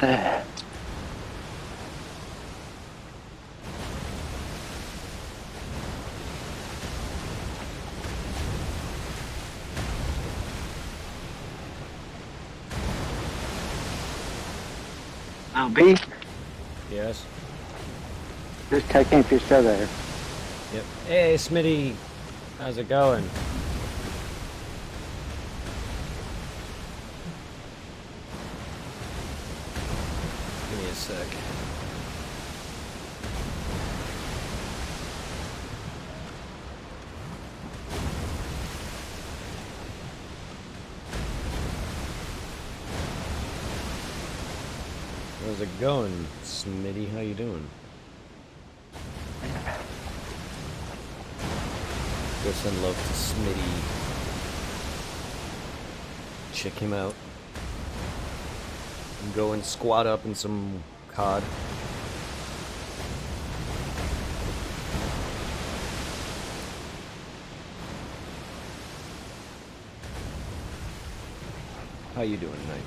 Oh, B, Yes. just checking if you're still there. Yep. Hey, Smitty. How's it going? Give me a sec. How's it going, Smitty? How you doing? Go send love to Smitty. Check him out. And go and squat up in some COD. How you doing tonight?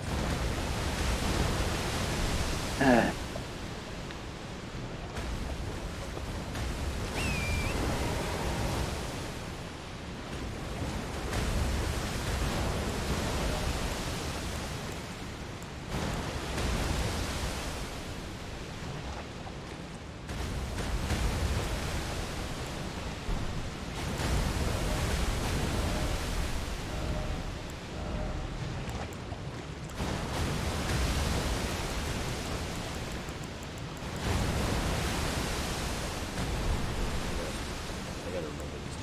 I gotta remember this.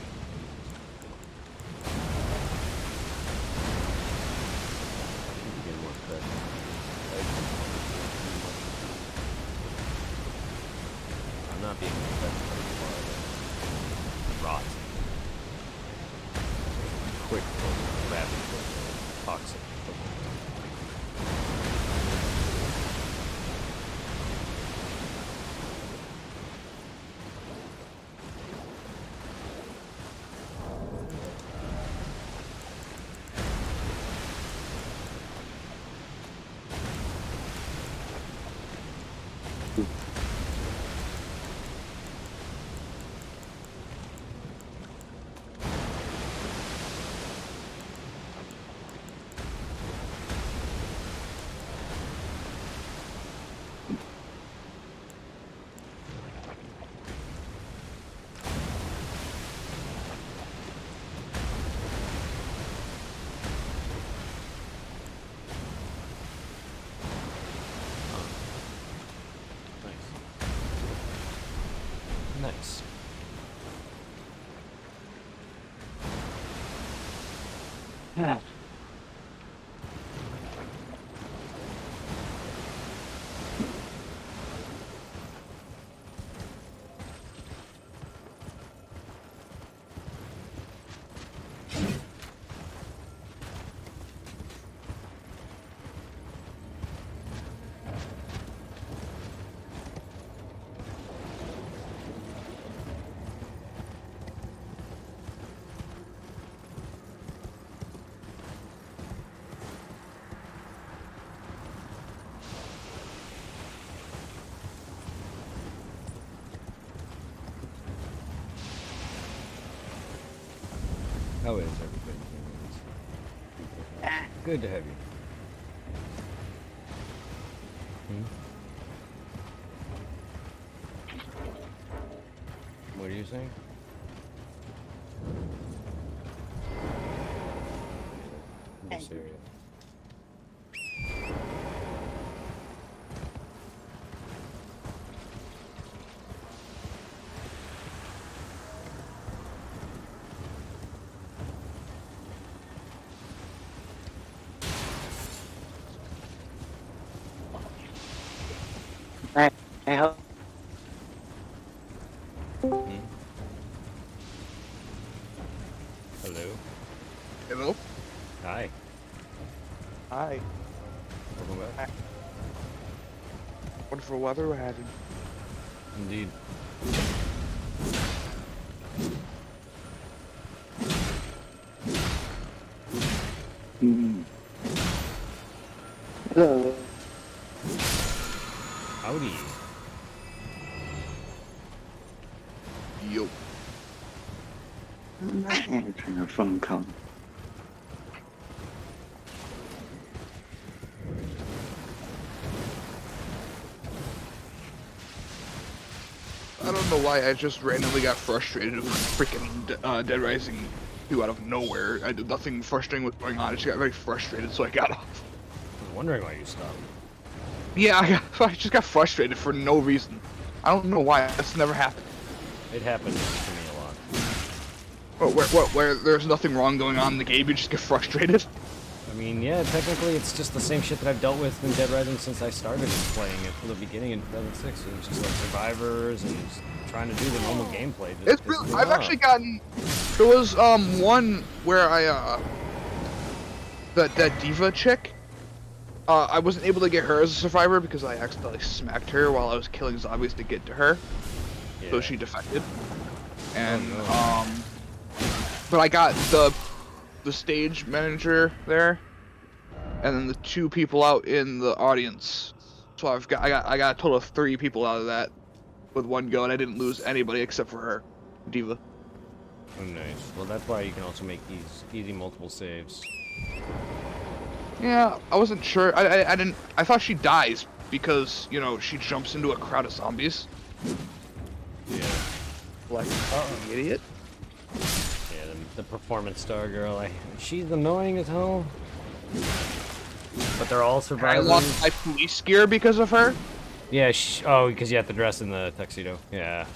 Getting more pressure. I'm not being professional anymore. Rot. Quick, rapid, toxic. Nice. Yeah. How is everything? Good to have you. What are you saying? Be serious. I hope. Hello. Hello? Hi. Hi. Welcome back. Wonderful weather we're having. Indeed. Hello. I'm not answering a phone call. I don't know why I just randomly got frustrated with freaking Dead Rising 2 out of nowhere. I did nothing frustrating was going on. I just got very frustrated, so I got off. I was wondering why you stopped. Yeah, I just got frustrated for no reason. I don't know why. That's never happened. It happens to me a lot. Where there's nothing wrong going on in the game, you just get frustrated? I mean, yeah, technically it's just the same shit that I've dealt with in Dead Rising since I started playing it from the beginning in 2006. It was just like survivors and just trying to do the normal gameplay. It's really, I've actually gotten. There was one where I that diva chick. I wasn't able to get her as a survivor because I accidentally smacked her while I was killing zombies to get to her. Yeah. So she defected. And Oh, no. but I got the stage manager there, and then the 2 people out in the audience. So I got a total of 3 people out of that with one go, and I didn't lose anybody except for her, diva. Oh, nice. Well, that's why you can also make easy multiple saves. Yeah, I wasn't sure. I didn't. I thought she dies because, you know, she jumps into a crowd of zombies. Yeah. Like, you idiot. Yeah, the performance star girl. She's annoying as hell. But they're all I survivors. lost my police gear because of her. Yeah, oh, because you have to dress in the tuxedo. Yeah.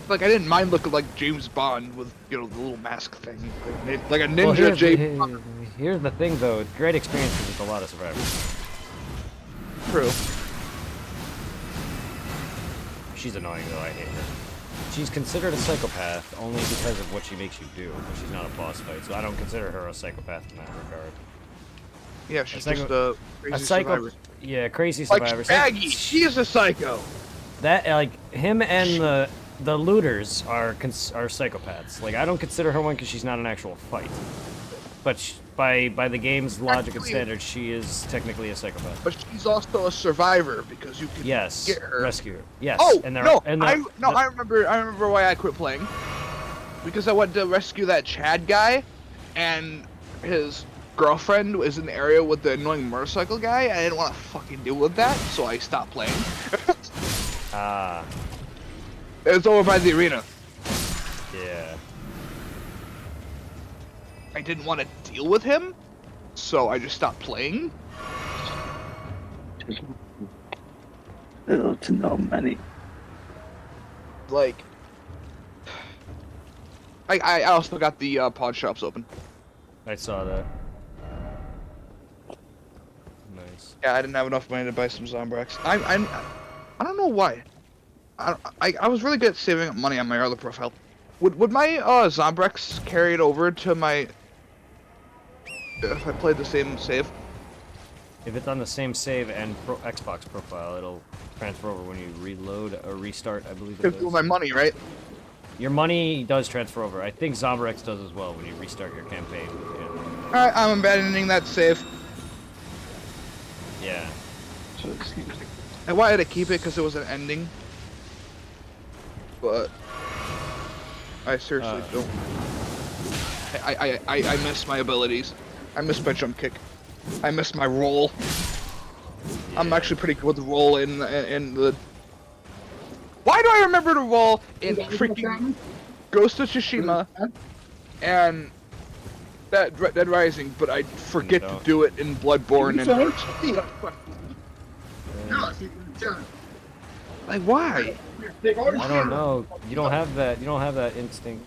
Like, I didn't mind looking like James Bond with, you know, the little mask thing. Like a ninja Well, here's here's the thing, though. It's great experiences with a lot of survivors. True. She's annoying, though. I hate her. She's considered a psychopath only because of what she makes you do. But she's not a boss fight, so I don't consider her a psychopath in that regard. Yeah, she's A just a crazy survivor. Yeah, crazy survivor. Like Shaggy, she's a psycho. That, like, him and the looters are psychopaths. Like, I don't consider her one because she's not an actual fight. But by the game's logic and standards, she is technically a psychopath. But she's also a survivor because you can get her. Rescue her. Yes. Oh, and I remember why I quit playing. Because I went to rescue that Chad guy, and his girlfriend was in the area with the annoying motorcycle guy, and I didn't want to fucking deal with that, so I stopped playing. Ah. It was over by the arena. Yeah. I didn't want to deal with him, so I just stopped playing. Little to no money. Like, I also got the pawn shops open. I saw that. Nice. Yeah, I didn't have enough money to buy some Zombrex. I don't know why. I was really good at saving up money on my other profile. Would my Zombrex carry it over to my if I played the same save? If it's on the same save and Xbox profile, it'll transfer over when you reload or restart, I believe it With does. my money, right? Your money does transfer over. I think Zombrex does as well when you restart your campaign. Alright, I'm abandoning that save. Yeah. So it seems like I wanted to keep it because it was an ending. But I seriously don't. I miss my abilities. I miss my jump kick. I miss my roll. Yeah. I'm actually pretty good with the roll in the. Why do I remember to roll in freaking Ghost of Tsushima and that Dead Rising, but I forget to do it in Bloodborne and Dark Souls. Like, why? I don't know. You don't have that. You don't have that instinct.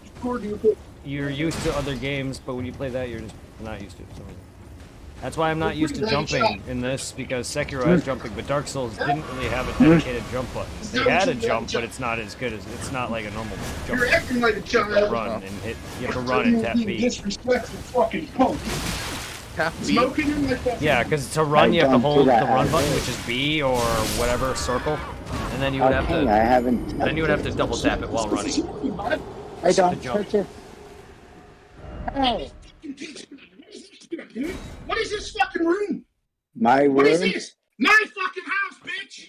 You're used to other games, but when you play that, you're just not used to it. So. That's why I'm not used to jumping in this, because Sekiro has jumping, but Dark Souls didn't really have a dedicated jump button. They had a jump, but it's not as good as it's not like a normal jump. You're acting like a child. You have to run and hit. You have to run and tap B. Disrespectful fucking punk. Tap B. Smoking in my fucking. Yeah, because to run, you have to don't do hold the that. run button, which is B or whatever circle, and then you would have okay, to. I haven't. Then you would have to double tap it while running. I don't jump. touch it. Hey, What is this fucking room? my What is room. this? My fucking house, bitch!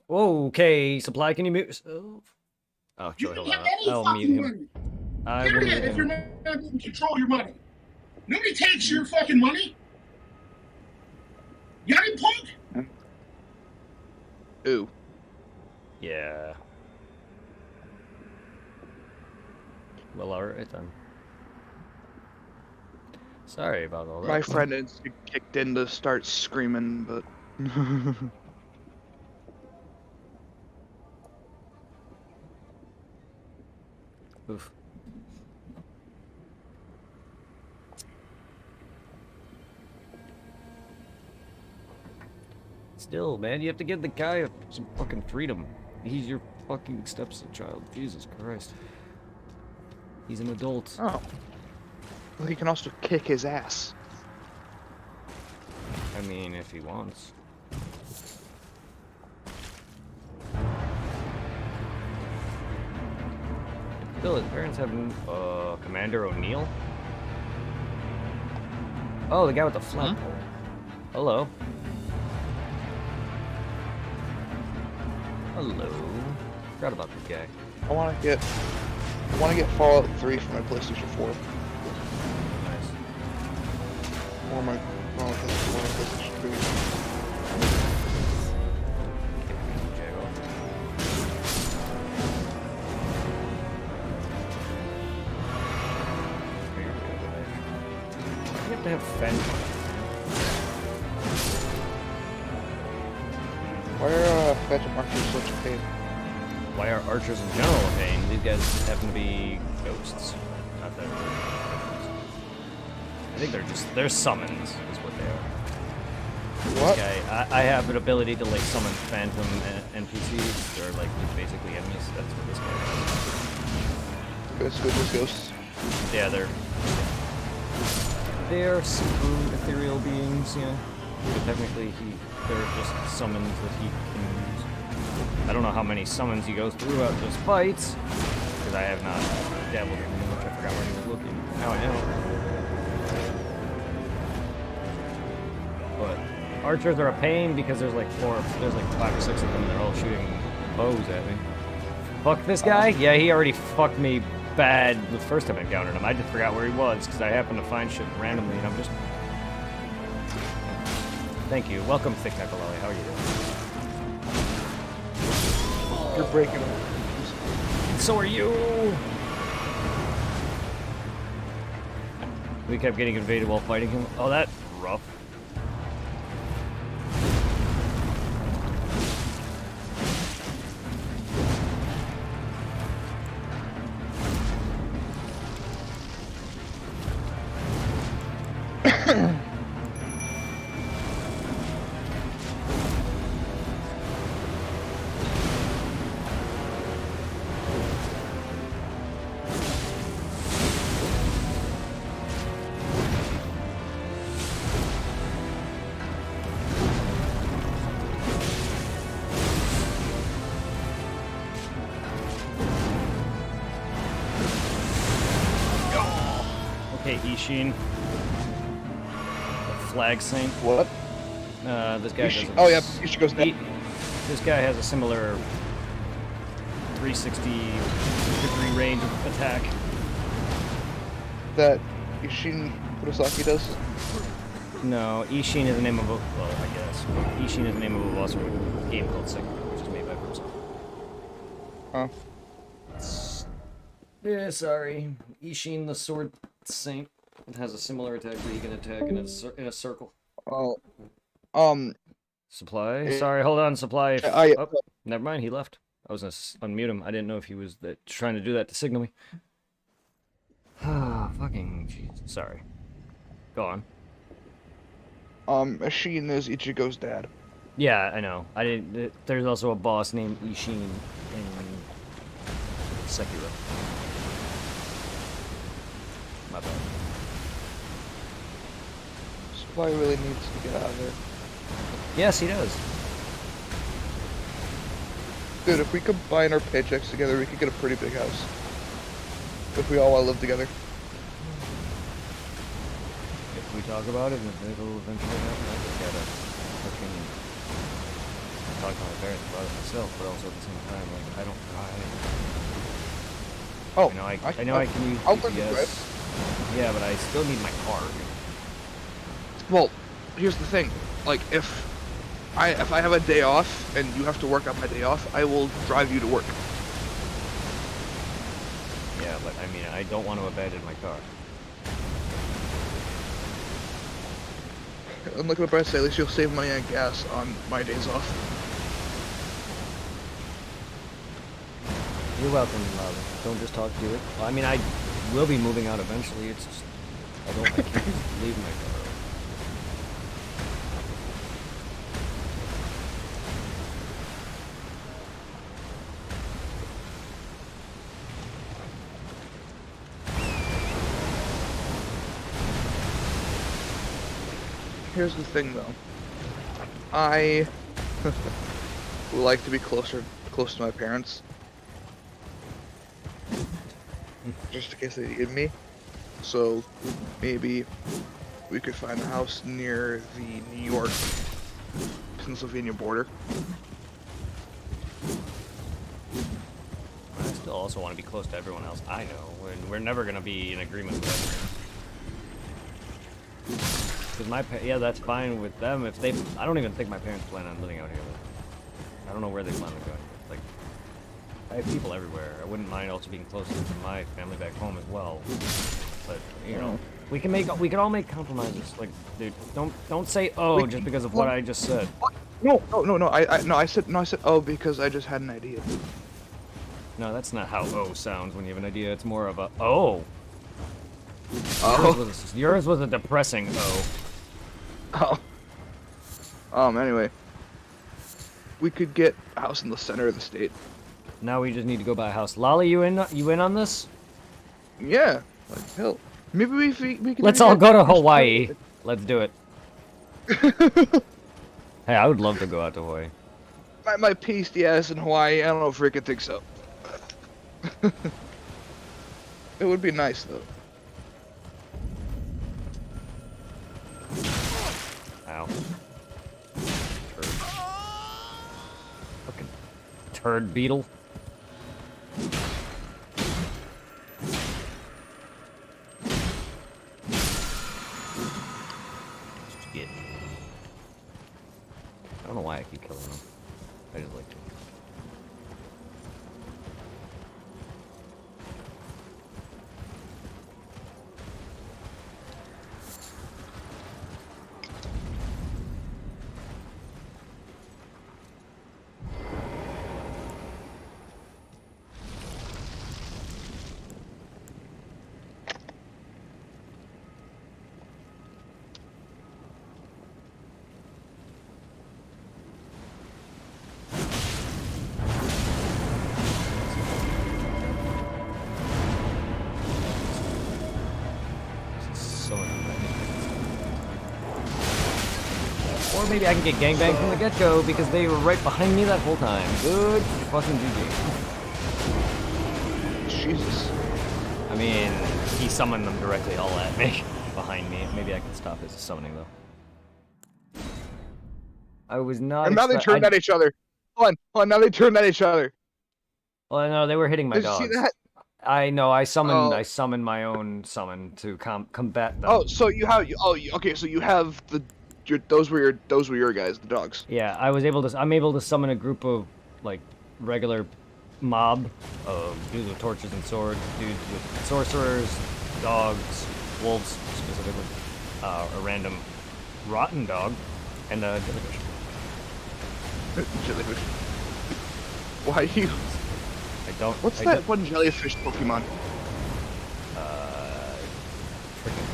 Okay, Supply, can you mute yourself? Oh, You Joey, don't hold have on. any I'll mute fucking him. room. I Period. wouldn't If you're even... not able to control your money, nobody takes your fucking money. Got it, punk? Ooh. Yeah. Well, alright then. Sorry about all that. My friend instinct kicked in to start screaming, but Oof. Still, man, you have to give the guy some fucking freedom. He's your fucking stepson child. Jesus Christ. He's an adult. oh, well, he can also kick his ass. I mean, if he wants. Still, his parents have Commander O'Neill? Oh, the guy with the flagpole. Hello. Hello. Forgot about the guy. I want to get Fallout 3 for my PlayStation 4. Nice. Or my PlayStation 3. You have to have Fenton. Why are Phantom Archers such a pain? Why are archers in general a pain? These guys just happen to be ghosts. Not that. I think they're summons, is what they are. What? Okay, I have an ability to like summon phantom NPCs. They're like just basically enemies. That's what this guy is. Just ghosts. Yeah, they're super ethereal beings, yeah. But technically, they're just summons that he can use. I don't know how many summons he goes throughout those fights, because I have not dabbled in them much. I forgot where he was looking. Now I know. But archers are a pain because there's like 5 or 6 of them. They're all shooting bows at me. Fuck this guy? Yeah, he already fucked me bad the first time I encountered him. I just forgot where he was because I happened to find shit randomly and I'm just... Thank you. Welcome, Thick Necolelli. How are you doing? You're breaking them. So are you! We kept getting invaded while fighting him. Oh, that's rough. Okay, Ishin. The flag saint. What? This guy does Oh yeah, Ishi goes down. This guy has a similar 360-degree range of attack. That Ishin Kurosaki does. No, Ishin is the name of a... Well, I guess. Ishin is the name of a boss from a game called Sekiro, which is made by Microsoft. Huh. Yeah, sorry. Ishin, the sword saint, has a similar attack that he can attack in a circle. Oh. Supply? Sorry, hold on, Supply. Oh, never mind, he left. I was gonna unmute him. I didn't know if he was trying to do that to signal me. Ah, fucking jeez. Sorry. Go on. Ishin is Ichigo's dad. Yeah, I know. I didn't. There's also a boss named Ishin in Sekiro. My bad. Supply really needs to get out of there. Yes, he does. Dude, if we combine our paychecks together, we could get a pretty big house. If we all want to live together. If we talk about it, it'll eventually happen. I just gotta fucking talk to my parents about it myself, but also at the same time, like, I don't. Oh, I know I can use I'll let you drive. GPS. Yeah, but I still need my car. Well, here's the thing. Like, if I have a day off and you have to work on my day off, I will drive you to work. Yeah, but I mean, I don't want to abandon my car. And look at the bright side, at least you'll save money on gas on my days off. You're welcome, love. Don't just talk, do it. Well, I mean, I will be moving out eventually. It's just I can't just leave my car. Here's the thing, though. I would like to be close to my parents, just in case they need me. So maybe we could find a house near the New York, Pennsylvania border. I still also want to be close to everyone else I know, and we're never gonna be in agreement with everyone. Because yeah, that's fine with them. If they, I don't even think my parents plan on living out here. I don't know where they plan on going. Like, I have people everywhere. I wouldn't mind also being closer to my family back home as well. But you know, we can all make compromises. Like, dude, don't say oh just because of what I just said. No. I said oh because I just had an idea. No, that's not how oh sounds when you have an idea. It's more of a oh. Oh. Yours was a depressing oh. Oh. Anyway, we could get a house in the center of the state. Now we just need to go buy a house. Lolly, you in on this? Yeah, like hell. Maybe we can. Let's all go to Hawaii. Let's do it. Hey, I would love to go out to Hawaii. My pasty ass in Hawaii. I don't know if Rick could think so. It would be nice though. Ow. Turd. Fucking turd beetle. Shit. I don't know why I keep killing them. I just like to. Or maybe I can get gangbanged from the get-go because they were right behind me that whole time. Good fucking GG. Jesus. I mean, he summoned them directly all at me, behind me. Maybe I can stop his summoning, though. I was not. And now they turned at each other. Hold on, now they turned at each other. Well, no, they were hitting my Did dogs. you see that? I know. I summoned my own summon to combat them. Oh, so you have. Okay. So you have those were your guys, the dogs. Yeah, I'm able to summon a group of like regular mob of dudes with torches and swords, dudes with sorcerers, dogs, wolves specifically, a random rotten dog, and a jellyfish. Jellyfish. Why you? I don't. What's that one jellyfish Pokemon? Freaking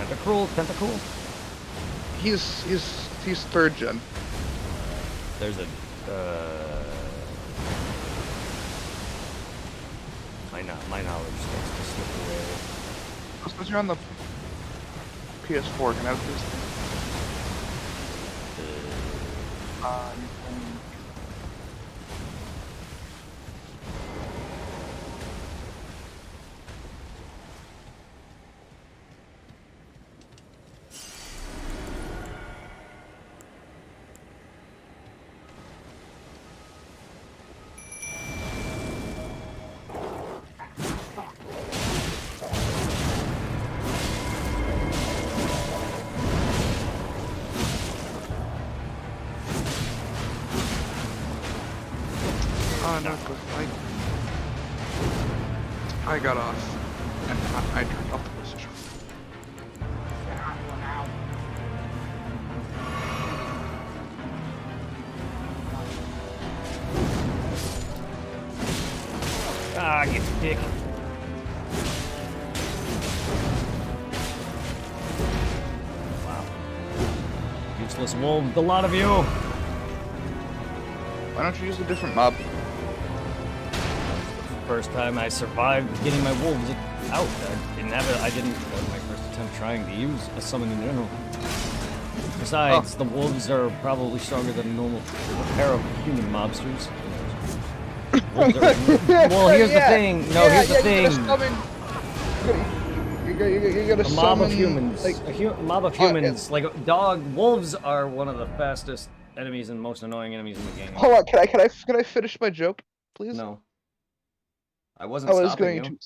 Tentacool. He's third gen. There's a my knowledge starts to slip away. Because you're on the PS4, can I have this? Northwest. I got off, and I turned up the position. Ah, you dick. Wow. Useless wolves, the lot of you. Why don't you use a different mob? First time I survived getting my wolves out. I didn't have it. I didn't. That was my first attempt trying to use a summon in general. Besides, the wolves are probably stronger than a normal pair of human mobsters. Well, here's the thing. No, here's the thing. You gotta A mob of summon, humans. like, A mob of humans. Like wolves are one of the fastest enemies and most annoying enemies in the game. hold on, can I finish my joke, please? No. I wasn't stopping you.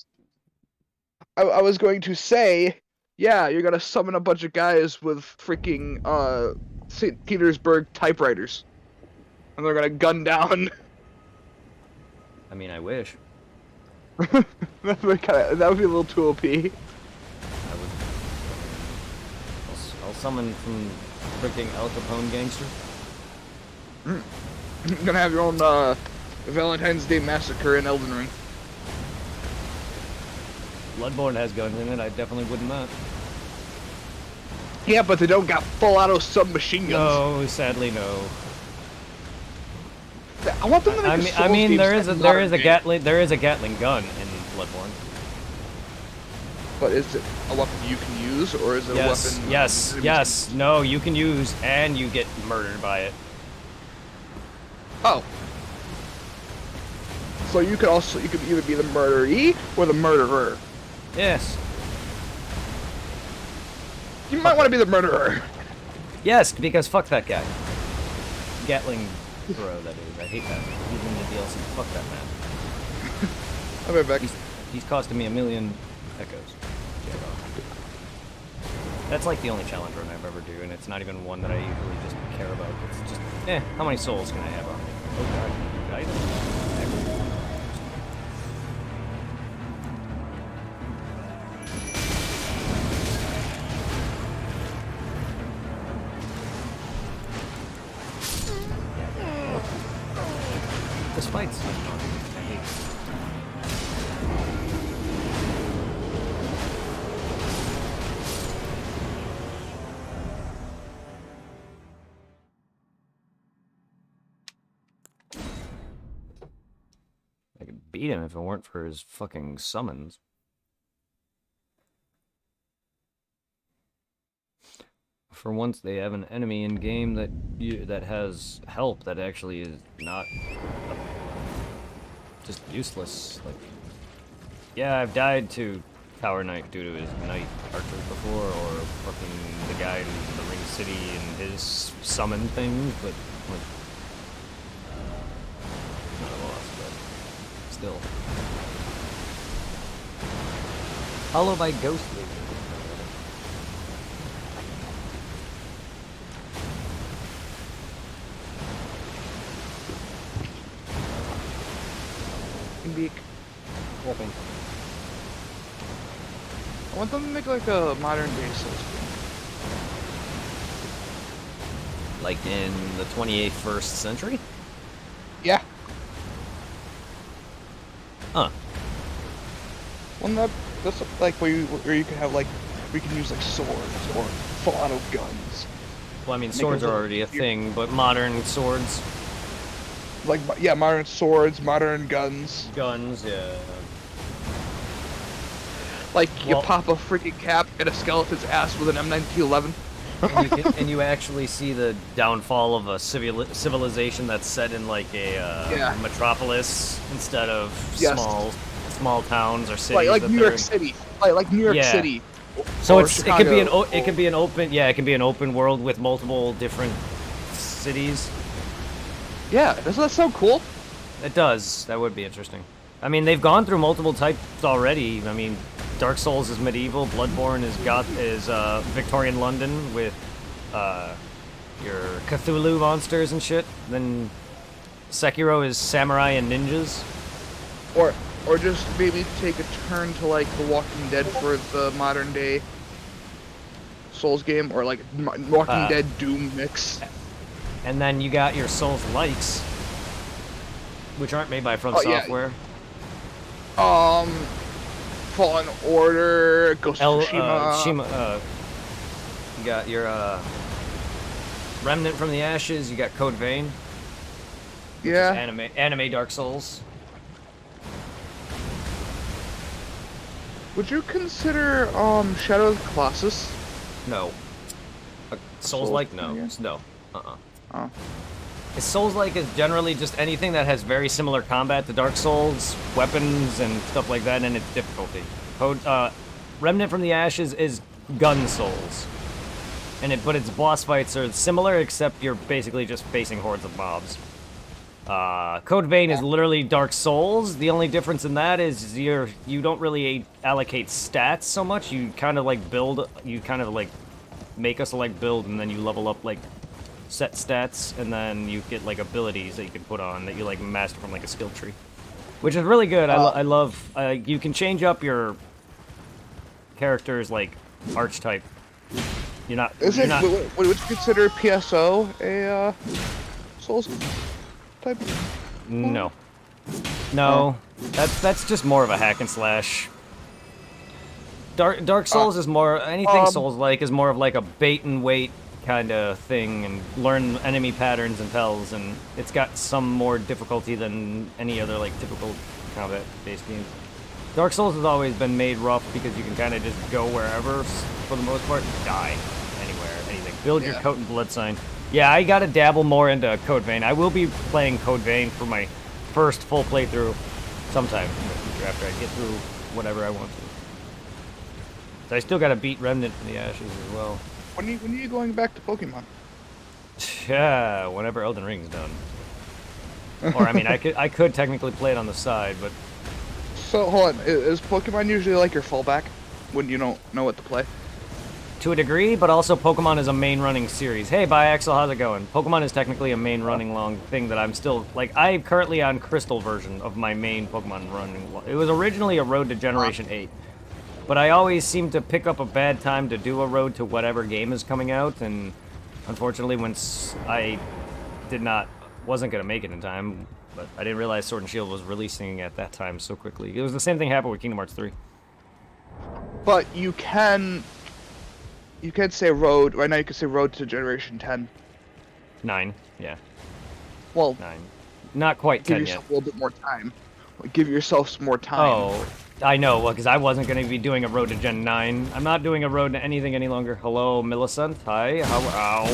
I was going to say, yeah, you're gonna summon a bunch of guys with freaking St. Petersburg typewriters, and they're gonna gun down. I mean, I wish. that would be a little too OP. I would. I'll summon from freaking Al Capone gangster. You're gonna have your own Valentine's Day massacre in Elden Ring. Bloodborne has guns in it. I definitely wouldn't not. Yeah, but they don't got full auto submachine guns. No, sadly, no. I want them to make I mean, there is a Gatling. Gatling gun in Bloodborne. But is it a weapon you can use, or is it a weapon? Yes. No, you can use, and you get murdered by it. Oh. So you could either be the murderee or the murderer. Yes. You might want to be the murderer. Yes, because fuck that guy. Gatling Bro, that is. I hate that. He's in the DLC. Fuck that man. I'll be right back. He's costing me 1,000,000 echoes. That's like the only challenge run I've ever do, and it's not even one that I usually just care about. It's just, how many souls can I have on me? Oh god, right? This fight's so fun. I hate it. I could beat him if it weren't for his fucking summons. For once, they have an enemy in game that has help that actually is not just useless. Like, yeah, I've died to Tower Knight due to his knight archers before, or fucking the guy in the Ring City and his summon things, but like, not a loss, but still. Followed by Ghost Leader. Beak. Welcome. I want them to make like a modern day Souls. Like in the 28th century? Yeah. Huh. One that's like where you can have like we can use like swords or full auto guns. Well, I mean, swords are already a thing, but modern swords. Like, yeah, modern swords, modern guns. Guns, yeah. Like, you pop a freaking cap in a skeleton's ass with an M1911. And you actually see the downfall of a civilization that's set in like a metropolis instead of small towns or cities. Like New York City. Like New York City. So it could be an open world with multiple different cities. Yeah, doesn't that sound cool? It does. That would be interesting. I mean, they've gone through multiple types already. I mean, Dark Souls is medieval. Bloodborne is Victorian London with your Cthulhu monsters and shit. Then Sekiro is samurai and ninjas. Or just maybe take a turn to like The Walking Dead for the modern day Souls game, or like Walking Dead Doom mix. And then you got your Souls likes, which aren't made by From Software. Fallen Order, Ghost of Tsushima. You got your Remnant from the Ashes. You got Code Vein. Yeah. Anime Dark Souls. Would you consider Shadow of the Colossus? No. Souls-like? No. Yeah. No. Oh. Souls-like is generally just anything that has very similar combat to Dark Souls, weapons, and stuff like that, and its difficulty. Remnant from the Ashes is gun Souls. But its boss fights are similar, except you're basically just facing hordes of mobs. Code Vein is literally Dark Souls. The only difference in that is you don't really allocate stats so much. You kind of like build, you kind of like make a select build, and then you level up like set stats, and then you get like abilities that you can put on that you like master from like a skill tree, which is really good. I love. You can change up your character's like archetype. You're not. Would you consider PSO a Souls type? No. No. That's just more of a hack and slash. Dark Souls is more anything Souls-like is more of like a bait and wait kind of thing, and learn enemy patterns and tells, and it's got some more difficulty than any other like typical combat-based games. Dark Souls has always been made rough because you can kind of just go wherever, for the most part, die anywhere, anything. Build your coat and blood sign. Yeah, I gotta dabble more into Code Vein. I will be playing Code Vein for my first full playthrough sometime in the future after I get through whatever I want to. So I still gotta beat Remnant from the Ashes as well. When are you going back to Pokemon? Yeah, whenever Elden Ring's done. Or I mean, I could technically play it on the side, but. So hold on, is Pokemon usually like your fallback when you don't know what to play? To a degree, but also Pokemon is a main running series. Hey, Biaxel, how's it going? Pokemon is technically a main running long thing that I'm still, like, I'm currently on Crystal version of my main Pokemon running. It was originally a Road to Generation 8, but I always seem to pick up a bad time to do a road to whatever game is coming out, and unfortunately, once I wasn't going to make it in time, but I didn't realize Sword and Shield was releasing at that time so quickly. It was the same thing happened with Kingdom Hearts 3. But you can say road, right now you can say road to Generation 10. 9, yeah. Well, 9. Not quite 10 yet. Give yourself a little bit more time. Give yourself some more time. Oh, I know, because I wasn't going to be doing a road to Gen 9. I'm not doing a road to anything any longer. Hello, Millicent. Hi. Ow.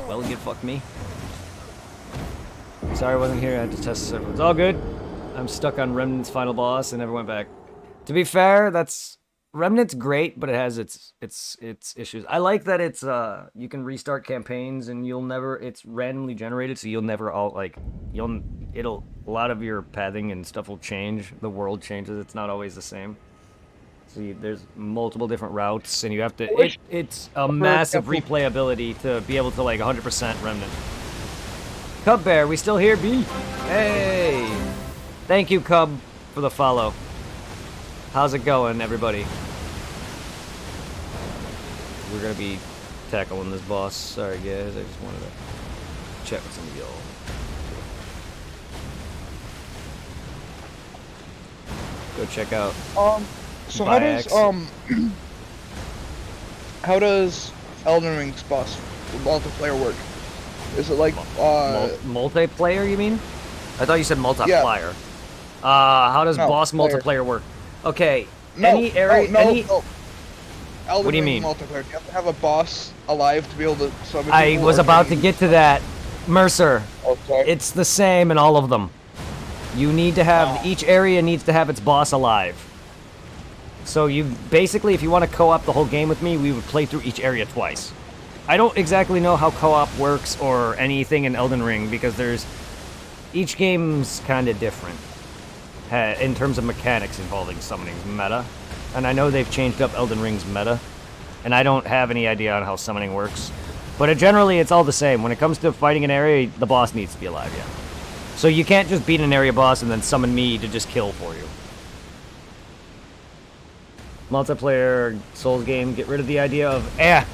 Well, you fuck me. Sorry I wasn't here. I had to test the server. It's all good. I'm stuck on Remnant's final boss and never went back. To be fair, Remnant's great, but it has its issues. I like that it's you can restart campaigns and it's randomly generated, so a lot of your pathing and stuff will change. The world changes. It's not always the same. So there's multiple different routes, and you have to. It's a massive replayability to be able to like 100% Remnant. Cub Bear, we still here, B? Hey! Thank you, Cub, for the follow. How's it going, everybody? We're gonna be tackling this boss. Sorry, guys, I just wanted to chat with some of y'all. Go check out. So Biax. how does Elden Ring's boss multiplayer work? Is it like multiplayer? You mean? I thought you said multiplier. Yeah. How does boss multiplayer work? Okay. No. Elden what do you Ring mean? Multiplayer. Do you have to have a boss alive to be able to summon I people, was about to get to that. Mercer. Okay. It's the same in all of them. You need to have, each area needs to have its boss alive. So you, basically, if you want to co-op the whole game with me, we would play through each area twice. I don't exactly know how co-op works or anything in Elden Ring, because each game's kind of different in terms of mechanics involving summoning meta. And I know they've changed up Elden Ring's meta, and I don't have any idea on how summoning works. But generally, it's all the same. When it comes to fighting an area, the boss needs to be alive, yeah. So you can't just beat an area boss and then summon me to just kill for you. Multiplayer Souls game, get rid of the idea of,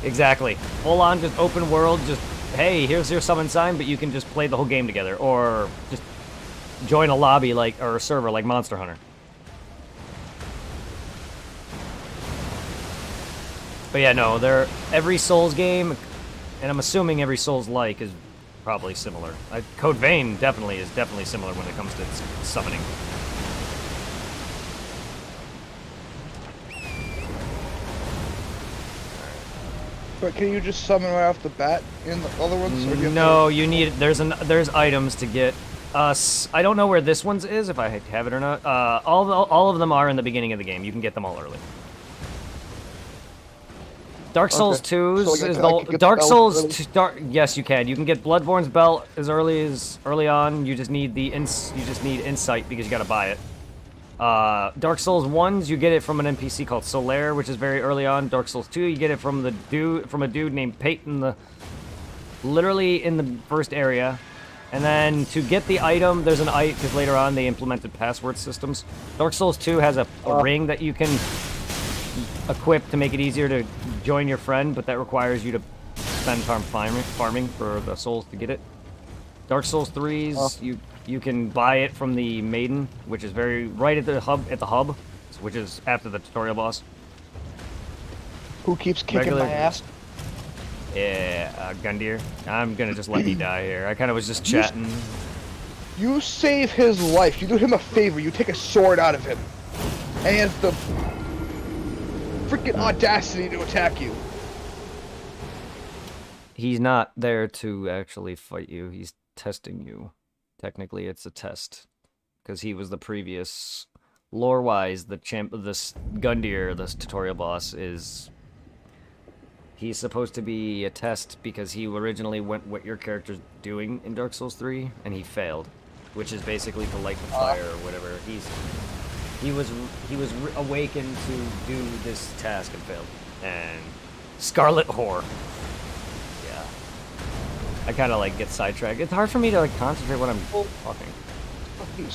exactly. Full on, just open world, just, hey, here's your summon sign, but you can just play the whole game together. Or just join a lobby like, or a server like Monster Hunter. But yeah, no, every Souls game, and I'm assuming every Souls-like is probably similar. Code Vein is definitely similar when it comes to summoning. But can you just summon right off the bat in the other ones? Or No, you need, there's items to get. I don't know where this one's is, if I have it or not. All of them are in the beginning of the game. You can get them all early. Dark Souls 2's so is the Dark Souls early? yes, you can. You can get Bloodborne's belt as early on. You just need insight because you got to buy it. Dark Souls 1's you get it from an NPC called Solaire, which is very early on. Dark Souls 2 you get it from a dude named Peyton, literally in the first area. And then to get the item, there's an item, because later on they implemented password systems. Dark Souls 2 has a ring that you can equip to make it easier to join your friend, but that requires you to spend time farming for the souls to get it. Dark Souls 3's you can buy it from the Maiden, which is right at the hub, which is after the tutorial boss. Who keeps kicking my ass? Yeah, Gundyr. I'm gonna just let you die here. I kind of was just chatting. You save his life. You do him a favor. You take a sword out of him, and he has the freaking audacity to attack you. He's not there to actually fight you. He's testing you. Technically, it's a test, because he was the previous. Lore-wise, the champ of this Gundyr, this tutorial boss, he's supposed to be a test because he originally went what your character's doing in Dark Souls 3, and he failed, which is basically to light the fire or whatever. He was awakened to do this task and failed. And Scarlet Whore. Yeah. I kind of like get sidetracked. It's hard for me to like concentrate when I'm talking.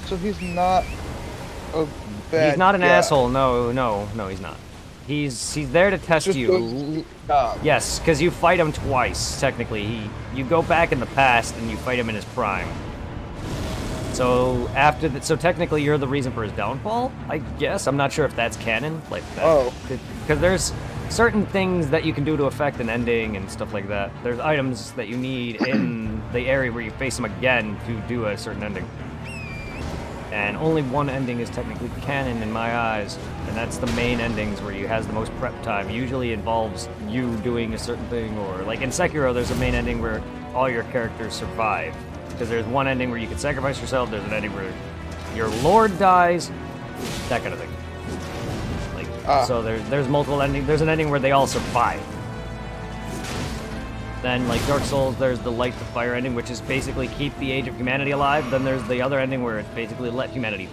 So he's not a bad He's not an guy. asshole. No, he's not. He's there to test Just you. does- Yes, because you fight him twice, technically. You go back in the past and you fight him in his prime. So so technically you're the reason for his downfall, I guess. I'm not sure if that's canon. Like that. Oh. Because there's certain things that you can do to affect an ending and stuff like that. There's items that you need in the area where you face him again to do a certain ending. And only one ending is technically canon in my eyes, and that's the main endings where you has the most prep time. Usually involves you doing a certain thing, or like in Sekiro, there's a main ending where all your characters survive. Because there's one ending where you can sacrifice yourself, there's an ending where your lord dies, that kind of thing. Like, so there's multiple endings. There's an ending where they all survive. Then, like Dark Souls, there's the Light the Fire ending, which is basically keep the Age of Humanity alive. Then there's the other ending where it's basically let humanity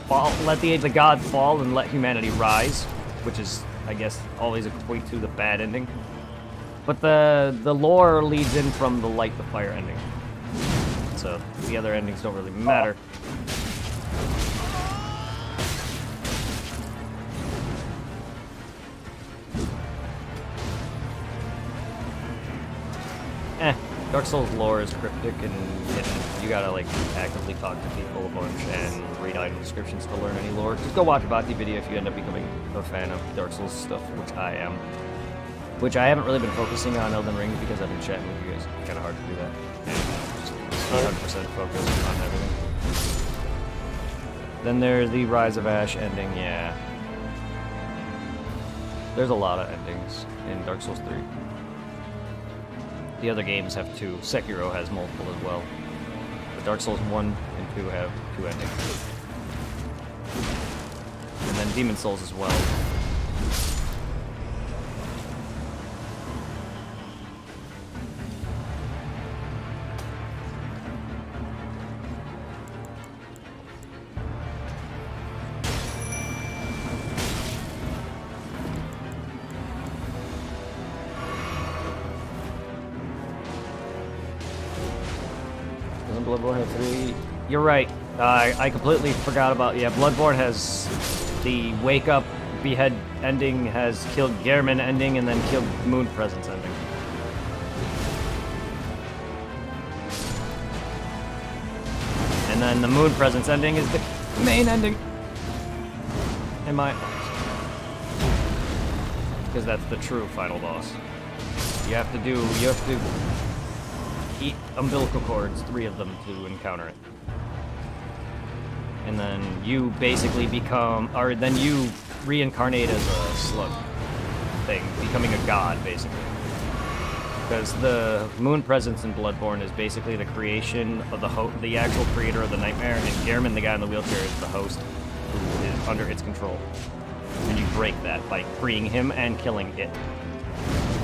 fall, let the Age of God fall and let humanity rise, which is, I guess, always equate to the bad ending. But the lore leads in from the Light the Fire ending. So the other endings don't really matter. Dark Souls lore is cryptic, and you gotta like actively talk to people a bunch and read item descriptions to learn any lore. Just go watch a Bati video if you end up becoming a fan of Dark Souls stuff, which I am. Which I haven't really been focusing on Elden Ring because I've been chatting with you guys. It's kind of hard to do that. And just 100% focus on everything. Then there's the Rise of Ash ending, yeah. There's a lot of endings in Dark Souls 3. The other games have 2. Sekiro has multiple as well. But Dark Souls 1 and 2 have 2 endings. And then Demon Souls as well. Bloodborne had 3. You're right. I completely forgot about... Yeah, Bloodborne has the Wake Up, Behead ending, has killed Gehrman ending, and then killed Moon Presence ending. And then the Moon Presence ending is the main ending. In my eyes. Because that's the true final boss. You have to eat umbilical cords, 3 of them, to encounter it. And then you basically become, or then you reincarnate as a slug thing, becoming a god, basically. Because the Moon Presence in Bloodborne is basically the creation of the actual creator of the nightmare, and Gehrman, the guy in the wheelchair, is the host who is under its control. And you break that by freeing him and killing it.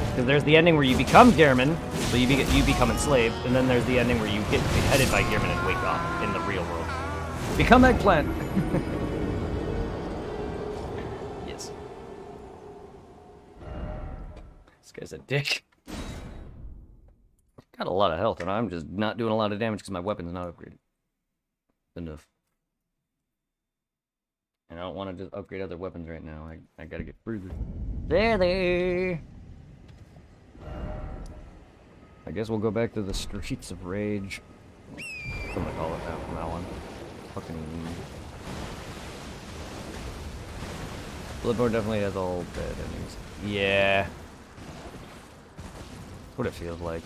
Because there's the ending where you become Gehrman, so you become enslaved, and then there's the ending where you get beheaded by Gehrman and wake up in the real world. Become eggplant! Yes. This guy's a dick. Got a lot of health, and I'm just not doing a lot of damage because my weapon's not upgraded enough. And I don't want to just upgrade other weapons right now. I gotta get further. There! I guess we'll go back to the Streets of Rage. I'm gonna call it that from now on. Fucking... Bloodborne definitely has all bad endings. Yeah. That's what it feels like.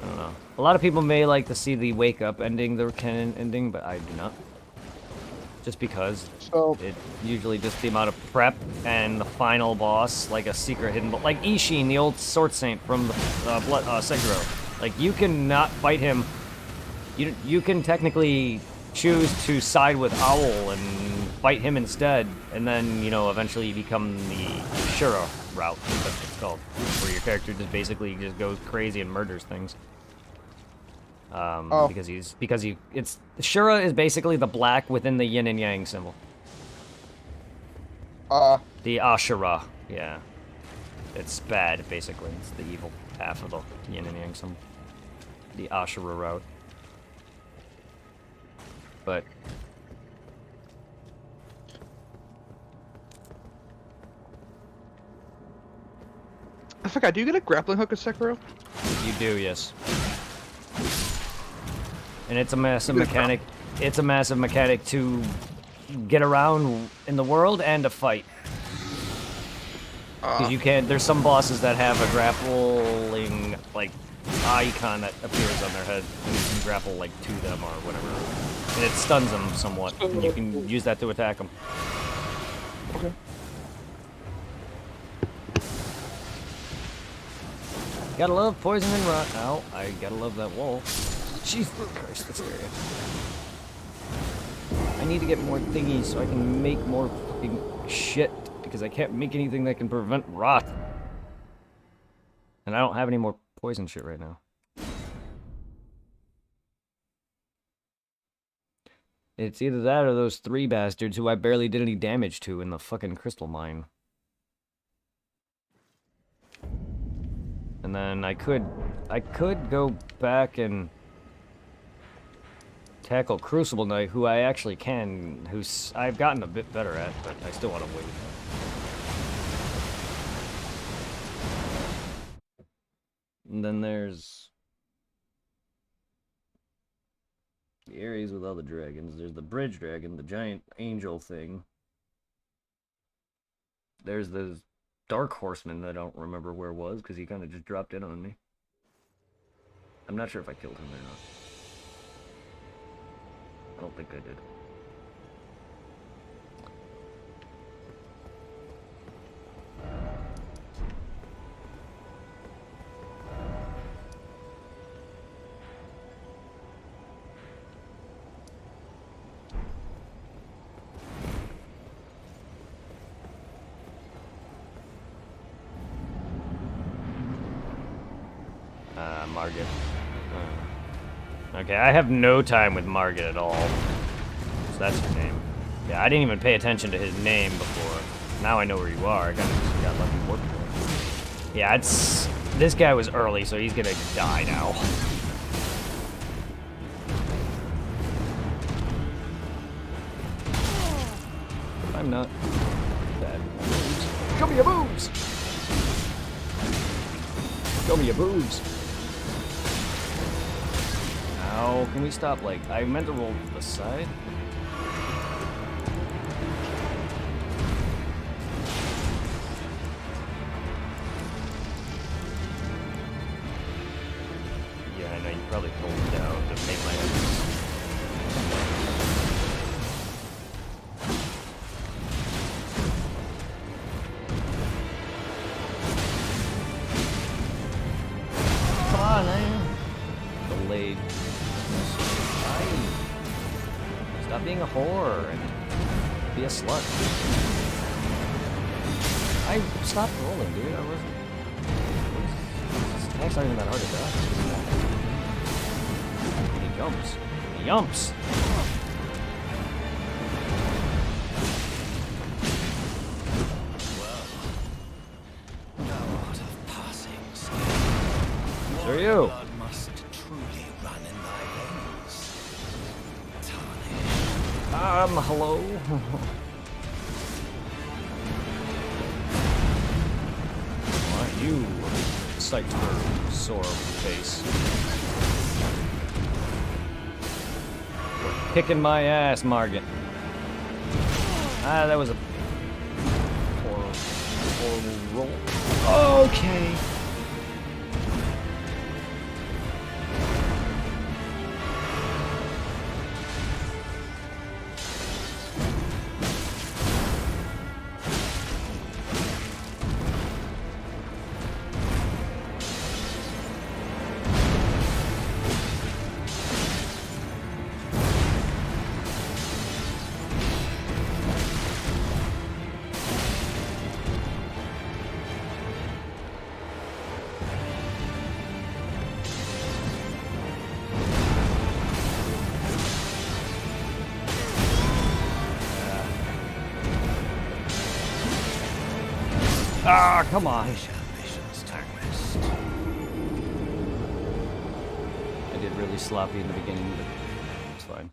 I don't know. A lot of people may like to see the Wake Up ending, the canon ending, but I do not. Just because it usually just the amount of prep and the final boss, like a secret hidden, like Ishin, the old Sword Saint from the Sekiro. Like, you can not fight him. You can technically choose to side with Owl and fight him instead, and then, you know, eventually you become the Shura route, that's what it's called, where your character just basically just goes crazy and murders things. Because Shura is basically the black within the yin and yang symbol. The Ashura, yeah. It's bad, basically. It's the evil half of the yin and yang symbol. The Ashura route. But... I forgot, do you get a grappling hook in Sekiro? You do, yes. And it's a massive mechanic. It's a massive mechanic to get around in the world and to fight. Because you can't. There's some bosses that have a grappling like icon that appears on their head, and you can grapple like to them or whatever, and it stuns them somewhat, and you can use that to attack them. Okay. Gotta love poison and rot. Ow, I gotta love that wall. Jesus Christ, that's scary. I need to get more thingies so I can make more fucking shit, because I can't make anything that can prevent rot. And I don't have any more poison shit right now. It's either that or those 3 bastards who I barely did any damage to in the fucking crystal mine. And then I could go back and tackle Crucible Knight, who I actually can, I've gotten a bit better at, but I still want to wait. And then there's the areas with all the dragons. There's the bridge dragon, the giant angel thing. There's the dark horseman that I don't remember where it was, because he kind of just dropped in on me. I'm not sure if I killed him or not. I don't think I did. Margit. Okay, I have no time with Margit at all. So that's your name. Yeah, I didn't even pay attention to his name before. Now I know where you are. I got lucky more people. Yeah, this guy was early, so he's gonna die now. I'm not bad. Show me your boobs! Show me your boobs! Ow, can we stop, like, I meant to roll to the side. Yeah, I know, you probably pulled it down to make my enemies. Come on, man. Delayed. Stop being a whore and be a slut. I stopped rolling, dude. I wasn't. This attack's not even that hard to dodge. He jumps. He jumps. Who are you? Hello? Aren't you psyched for sore face? You're kicking my ass, Margit. Ah, that was a horrible roll. Okay. Ah, come on. I did really sloppy in the beginning, but it's fine.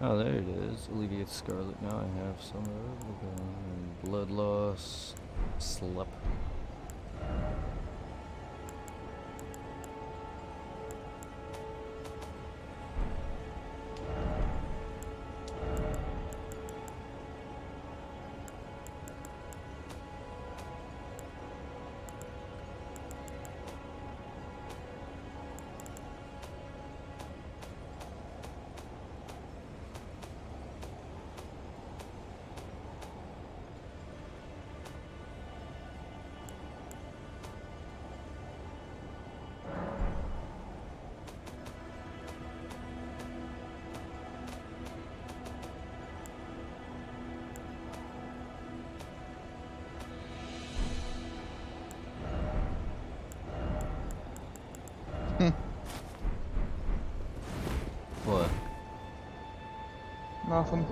Oh, there it is. Alleviates Scarlet. Now I have some of blood loss. Slep. What? Nothing.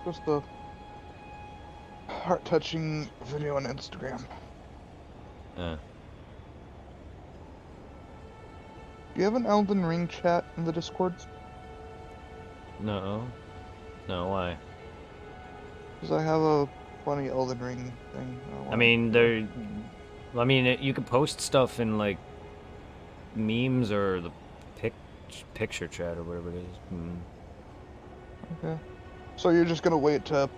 Just a heart-touching video on Instagram. Yeah. Do you have an Elden Ring chat in the Discord? No. No, why? Because I have a funny Elden Ring thing. I mean, there. I mean, you could post stuff in like memes or the picture chat or whatever it is. Mm. Okay. So you're just gonna wait to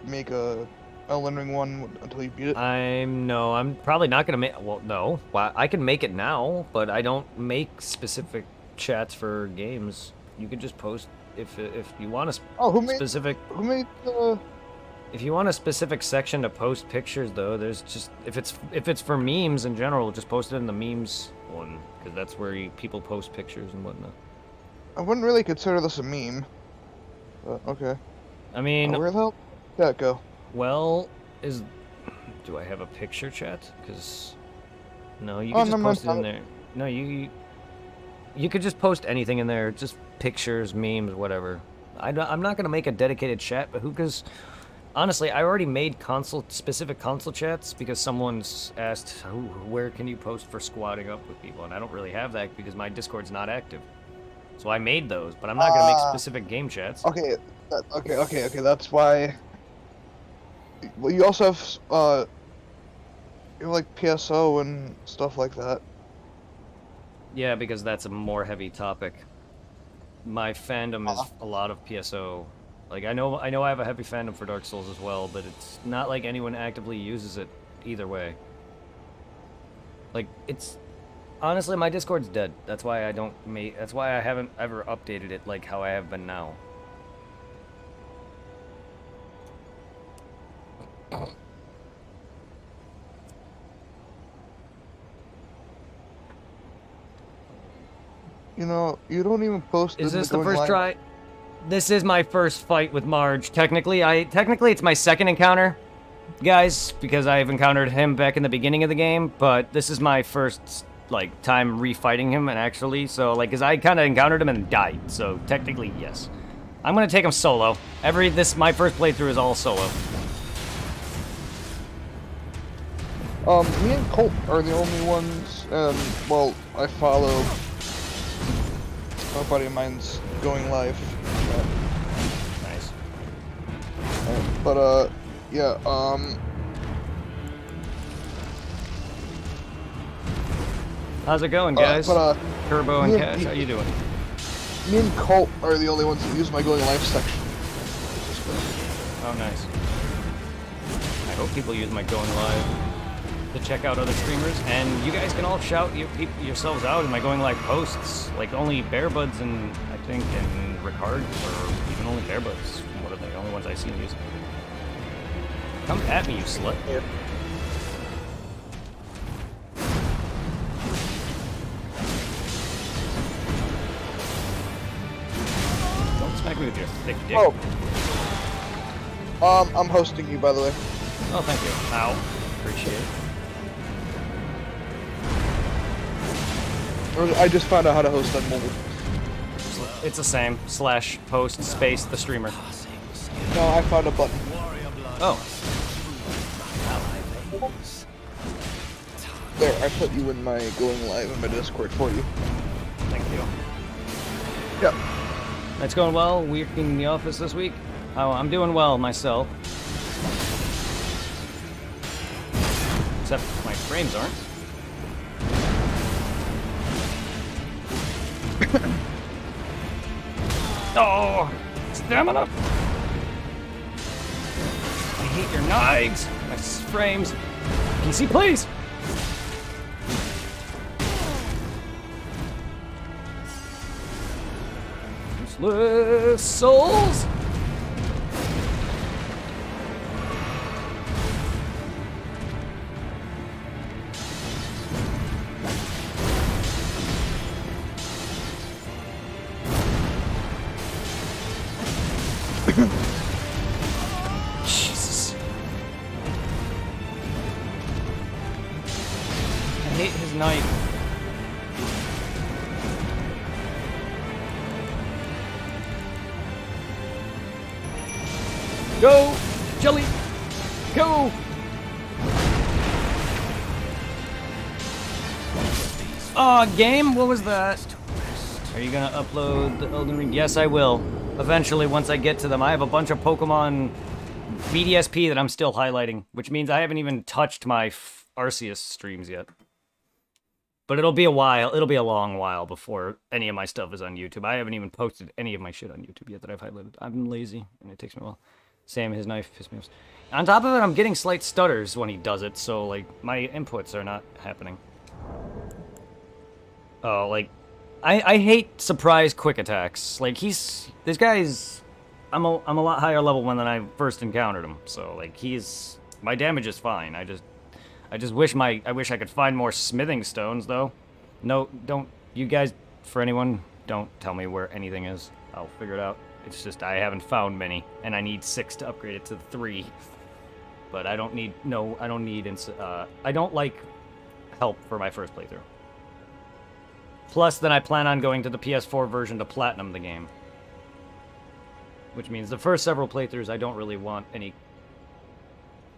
make a Elden Ring one until you beat it? I'm probably not gonna make. Well, no. I can make it now, but I don't make specific chats for games. You can just post if you want a specific. Who made the? If you want a specific section to post pictures, though, there's just if it's for memes in general, just post it in the memes one, because that's where people post pictures and whatnot. I wouldn't really consider this a meme. But, okay. I mean, Where the hell did that go? well, do I have a picture chat? Because no, you Oh, can just never mind, post it in there. No, you could just post anything in there, just pictures, memes, whatever. I'm not gonna make a dedicated chat, but because honestly, I already made specific console chats because someone's asked, where can you post for squatting up with people, and I don't really have that because my Discord's not active. So I made those, but I'm not gonna make specific game chats. Okay, okay. That's why. Well, you also have you know, like PSO and stuff like that. Yeah, because that's a more heavy topic. My fandom is a lot of PSO. Like I know I have a heavy fandom for Dark Souls as well, but it's not like anyone actively uses it either way. Like it's honestly my Discord's dead. That's why that's why I haven't ever updated it like how I have been now. You know, you don't even post. Is this the first try? This is my first fight with Marge. Technically it's my second encounter, guys, because I've encountered him back in the beginning of the game, but this is my first like time refighting him and actually, so like cuz I kind of encountered him and died. So technically, yes. I'm going to take him solo. My first playthrough is all solo. Me and Colt are the only ones, and well, I follow a buddy of mine's going live. Nice. But yeah, How's it going, guys? Turbo and Cash, how you doing? Me and Colt are the only ones that use my going live section. Oh, nice. I hope people use my going live to check out other streamers, and you guys can all shout yourselves out in my going live posts. Like only Bearbuds and I think and Ricard, or even only Bearbuds. What are the only ones I see using? Come at me, you slut. Yeah. Don't smack me with your thick dick. Oh. I'm hosting you, by the way. Oh, thank you. Ow. Appreciate it. I just found out how to host on mobile. It's the same. / post space the streamer. No, I found a button. Oh. There, I put you in my going live in my Discord for you. Thank you. Yeah. That's going well. Working in the office this week. Oh, I'm doing well myself. Except my frames aren't. Oh, stamina! I hate your knives. My frames. PC, please. Useless souls. Jesus. I hate his knife. Go! Jelly! Go! Aw, game? What was that? Are you gonna upload the Elden Ring? Yes, I will. Eventually, once I get to them. I have a bunch of Pokemon BDSP that I'm still highlighting, which means I haven't even touched my Arceus streams yet. But it'll be a while. It'll be a long while before any of my stuff is on YouTube. I haven't even posted any of my shit on YouTube yet that I've highlighted. I'm lazy, and it takes me a while. Sam, his knife pissed me off. On top of it, I'm getting slight stutters when he does it, so, like, my inputs are not happening. Oh, like, I hate surprise quick attacks. Like, this guy's... I'm a lot higher level than I first encountered him, so, like, my damage is fine. I just wish I could find more smithing stones, though. No, don't. You guys, for anyone, don't tell me where anything is. I'll figure it out. It's just I haven't found many, and I need 6 to upgrade it to 3. But I don't need, no, I don't need, I don't like help for my first playthrough. Plus, then I plan on going to the PS4 version to platinum the game. Which means the first several playthroughs, I don't really want any,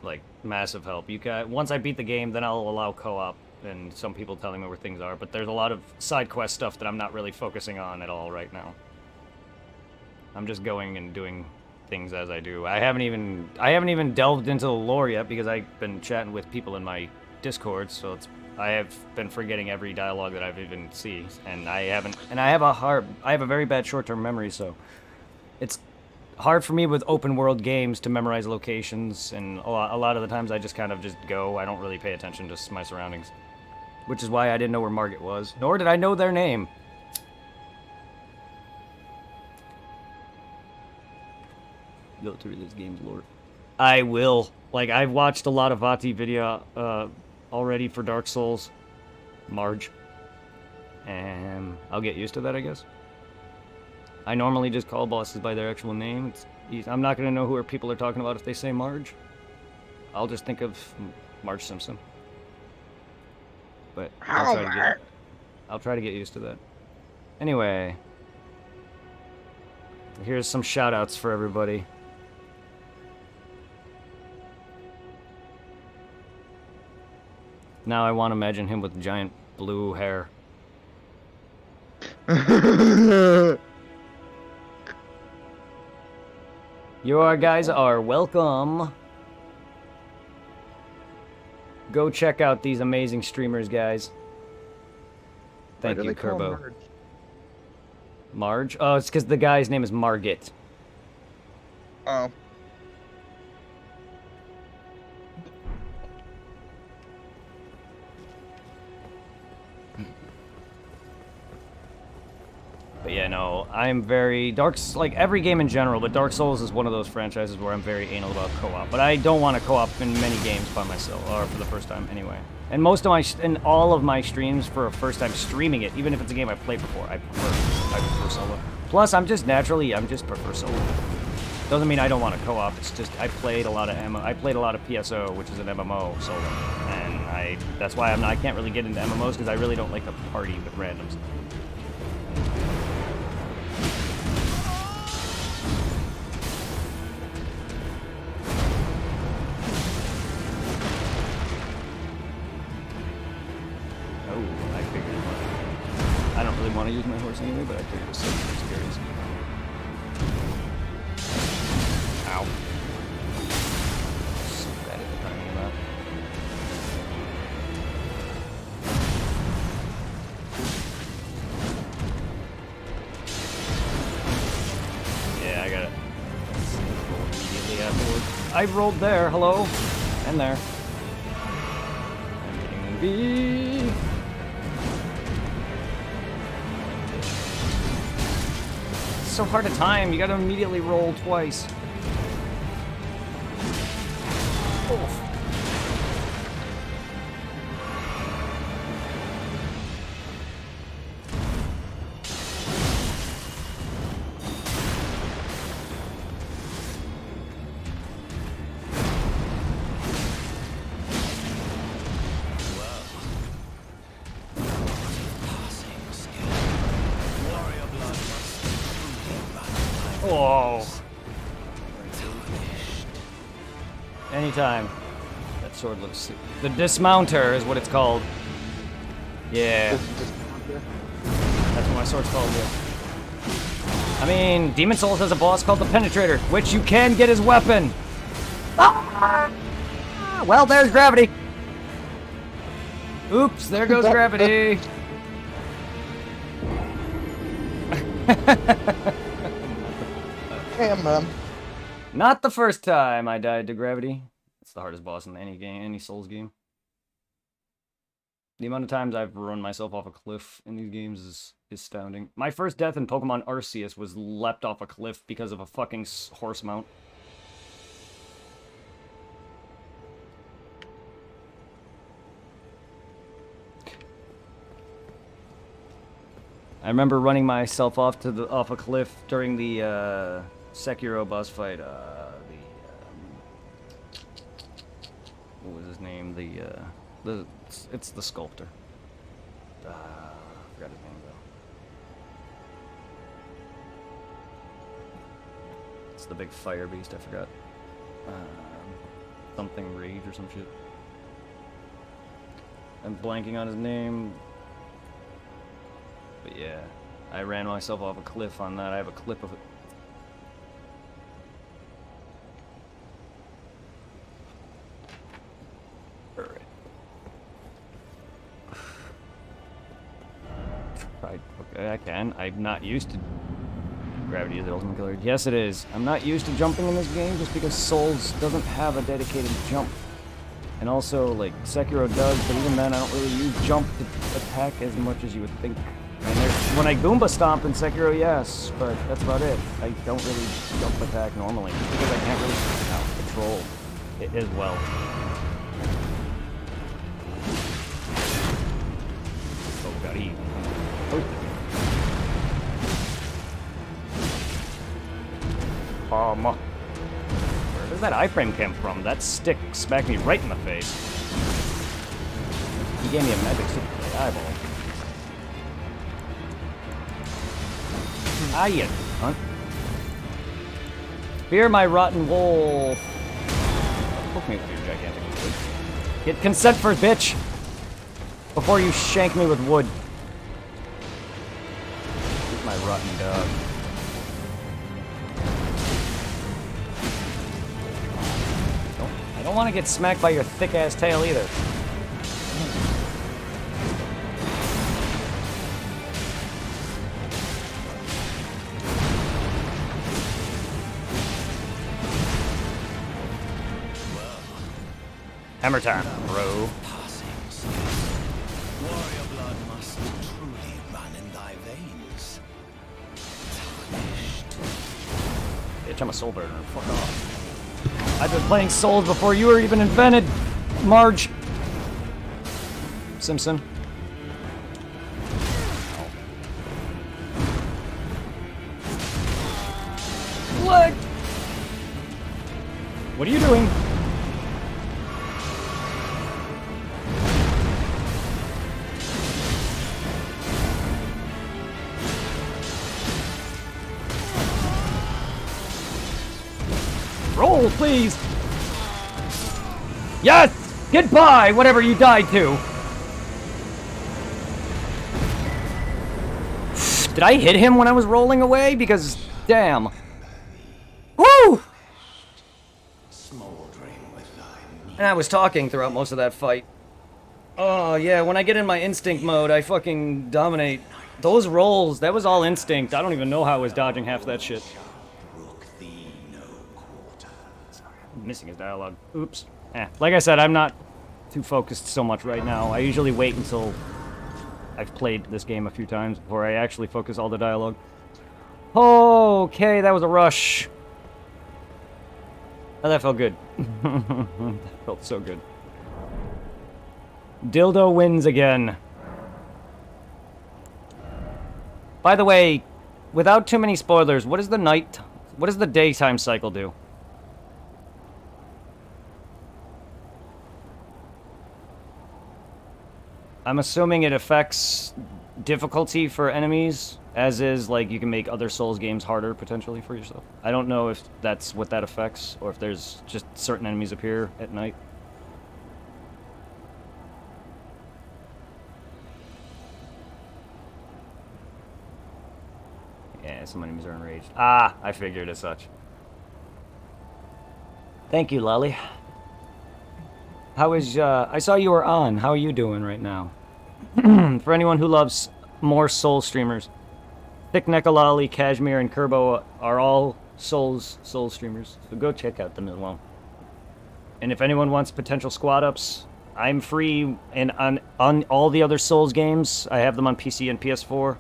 like, massive help. Once I beat the game, then I'll allow co-op, and some people telling me where things are, but there's a lot of side quest stuff that I'm not really focusing on at all right now. I'm just going and doing things as I do. I haven't even delved into the lore yet because I've been chatting with people in my Discord, so I have been forgetting every dialogue that I've even seen, and I have a very bad short-term memory, so it's hard for me with open world games to memorize locations, and a lot of the times I just kind of just go. I don't really pay attention to my surroundings, which is why I didn't know where Margit was, nor did I know their name. Go through this game's lore. I will. Like, I've watched a lot of Vati video already for Dark Souls. Marge. And I'll get used to that, I guess. I normally just call bosses by their actual name. I'm not going to know who people are talking about if they say Marge. I'll just think of Marge Simpson. But I'll try to get used to that. Anyway. Here's some shout-outs for everybody. Now I want to imagine him with giant blue hair. You guys are welcome. Go check out these amazing streamers, guys. Thank you, Kerbo. Marge? Oh, it's because the guy's name is Margit. Oh. But yeah, no, I'm very... like, every game in general, but Dark Souls is one of those franchises where I'm very anal about co-op. But I don't want to co-op in many games by myself, or for the first time anyway. And all of my streams for a first time streaming it, even if it's a game I played before, I prefer solo. Plus, I just prefer solo. Doesn't mean I don't want to co-op, it's just, I played a lot of PSO, which is an MMO solo. And that's why I can't really get into MMOs, because I really don't like to party with randoms. I don't really want to use my horse anyway, but I figured it was so experience. Ow. So bad at the timing of that. Yeah, I got it. Immediately afterwards. I rolled there, hello? And there. I'm getting the... so hard to time. You gotta immediately roll twice. Oh. Whoa. Anytime. That sword looks super. The dismounter is what it's called. Yeah. That's what my sword's called, yeah. I mean, Demon Souls has a boss called the Penetrator, which you can get his weapon. Ah! Well, there's gravity. Oops, there goes gravity. Damn, man. Not the first time I died to gravity. It's the hardest boss in any game, any Souls game. The amount of times I've run myself off a cliff in these games is astounding. My first death in Pokemon Arceus was leapt off a cliff because of a fucking horse mount. I remember running myself off a cliff during the Sekiro boss fight. What was his name? It's the sculptor. I forgot his name though. It's the big fire beast. I forgot. Something Rage or some shit. I'm blanking on his name. But yeah, I ran myself off a cliff on that. I have a clip of it. Alright. Okay, I can. I'm not used to gravity is the ultimate killer. Yes, it is. I'm not used to jumping in this game just because Souls doesn't have a dedicated jump. And also, like, Sekiro does, but even then I don't really use jump to attack as much as you would think. And when I Goomba stomp in Sekiro, yes, but that's about it. I don't really jump attack normally because I can't really control it as well. Oh god, he where does that iframe come from? That stick smacked me right in the face. He gave me a magic stick to the eyeball. Ah, you cunt. Fear my rotten wolf. Poke me with your gigantic wood. Get consent first, bitch! Before you shank me with wood. Eat my rotten dog. I don't want to get smacked by your thick-ass tail either. Hammer time, bro. Warrior blood must truly run in thy veins. Bitch, I'm a soul burner. Fuck off. I've been playing Souls before you were even invented, Marge. Simpson. What? What are you doing? Roll, please! Yes! Goodbye, whatever you died to! Did I hit him when I was rolling away? Because, damn. Woo! And I was talking throughout most of that fight. Oh, yeah, when I get in my instinct mode, I fucking dominate. Those rolls, that was all instinct. I don't even know how I was dodging half that shit. Missing his dialogue. Oops. Like I said, I'm not too focused so much right now. I usually wait until I've played this game a few times before I actually focus all the dialogue. Okay, that was a rush. Oh, that felt good. That felt so good. Dildo wins again. By the way, without too many spoilers, what does the daytime cycle do? I'm assuming it affects difficulty for enemies, as is, like, you can make other Souls games harder, potentially, for yourself. I don't know if that's what that affects, or if there's just certain enemies appear at night. Yeah, some enemies are enraged. Ah, I figured as such. Thank you, Lolly. How is, I saw you were on. How are you doing right now? For anyone who loves more Soul streamers, Thick Neckalolly, Kashmir, and Kerbo are all Soul streamers, so go check out them as well. And if anyone wants potential squad ups, I'm free and on all the other Souls games. I have them on PC and PS4,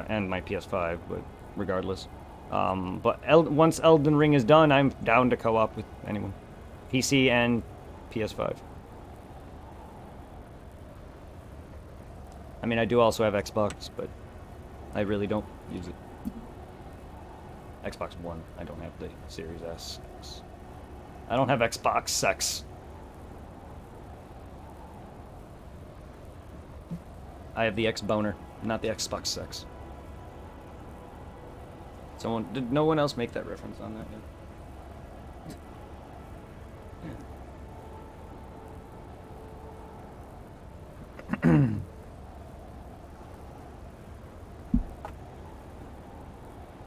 and my PS5, but regardless. But once Elden Ring is done, I'm down to co-op with anyone, PC and PS5. I mean, I do also have Xbox, but I really don't use it. Xbox One. I don't have the Series S. I don't have Xbox sex. I have the X boner, not the Xbox sex. Did no one else make that reference on that yet?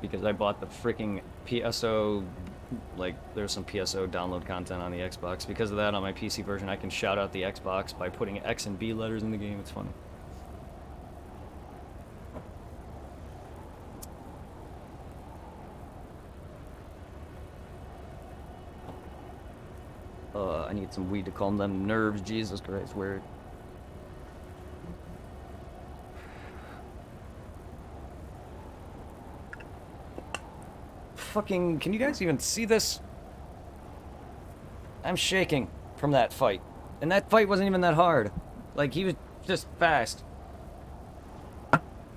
Because I bought the freaking PSO, like, there's some PSO download content on the Xbox. Because of that, on my PC version, I can shout out the Xbox by putting X and B letters in the game. It's funny. I need some weed to calm them nerves. Jesus Christ, weird. Fucking, can you guys even see this? I'm shaking from that fight. And that fight wasn't even that hard. Like, he was just fast.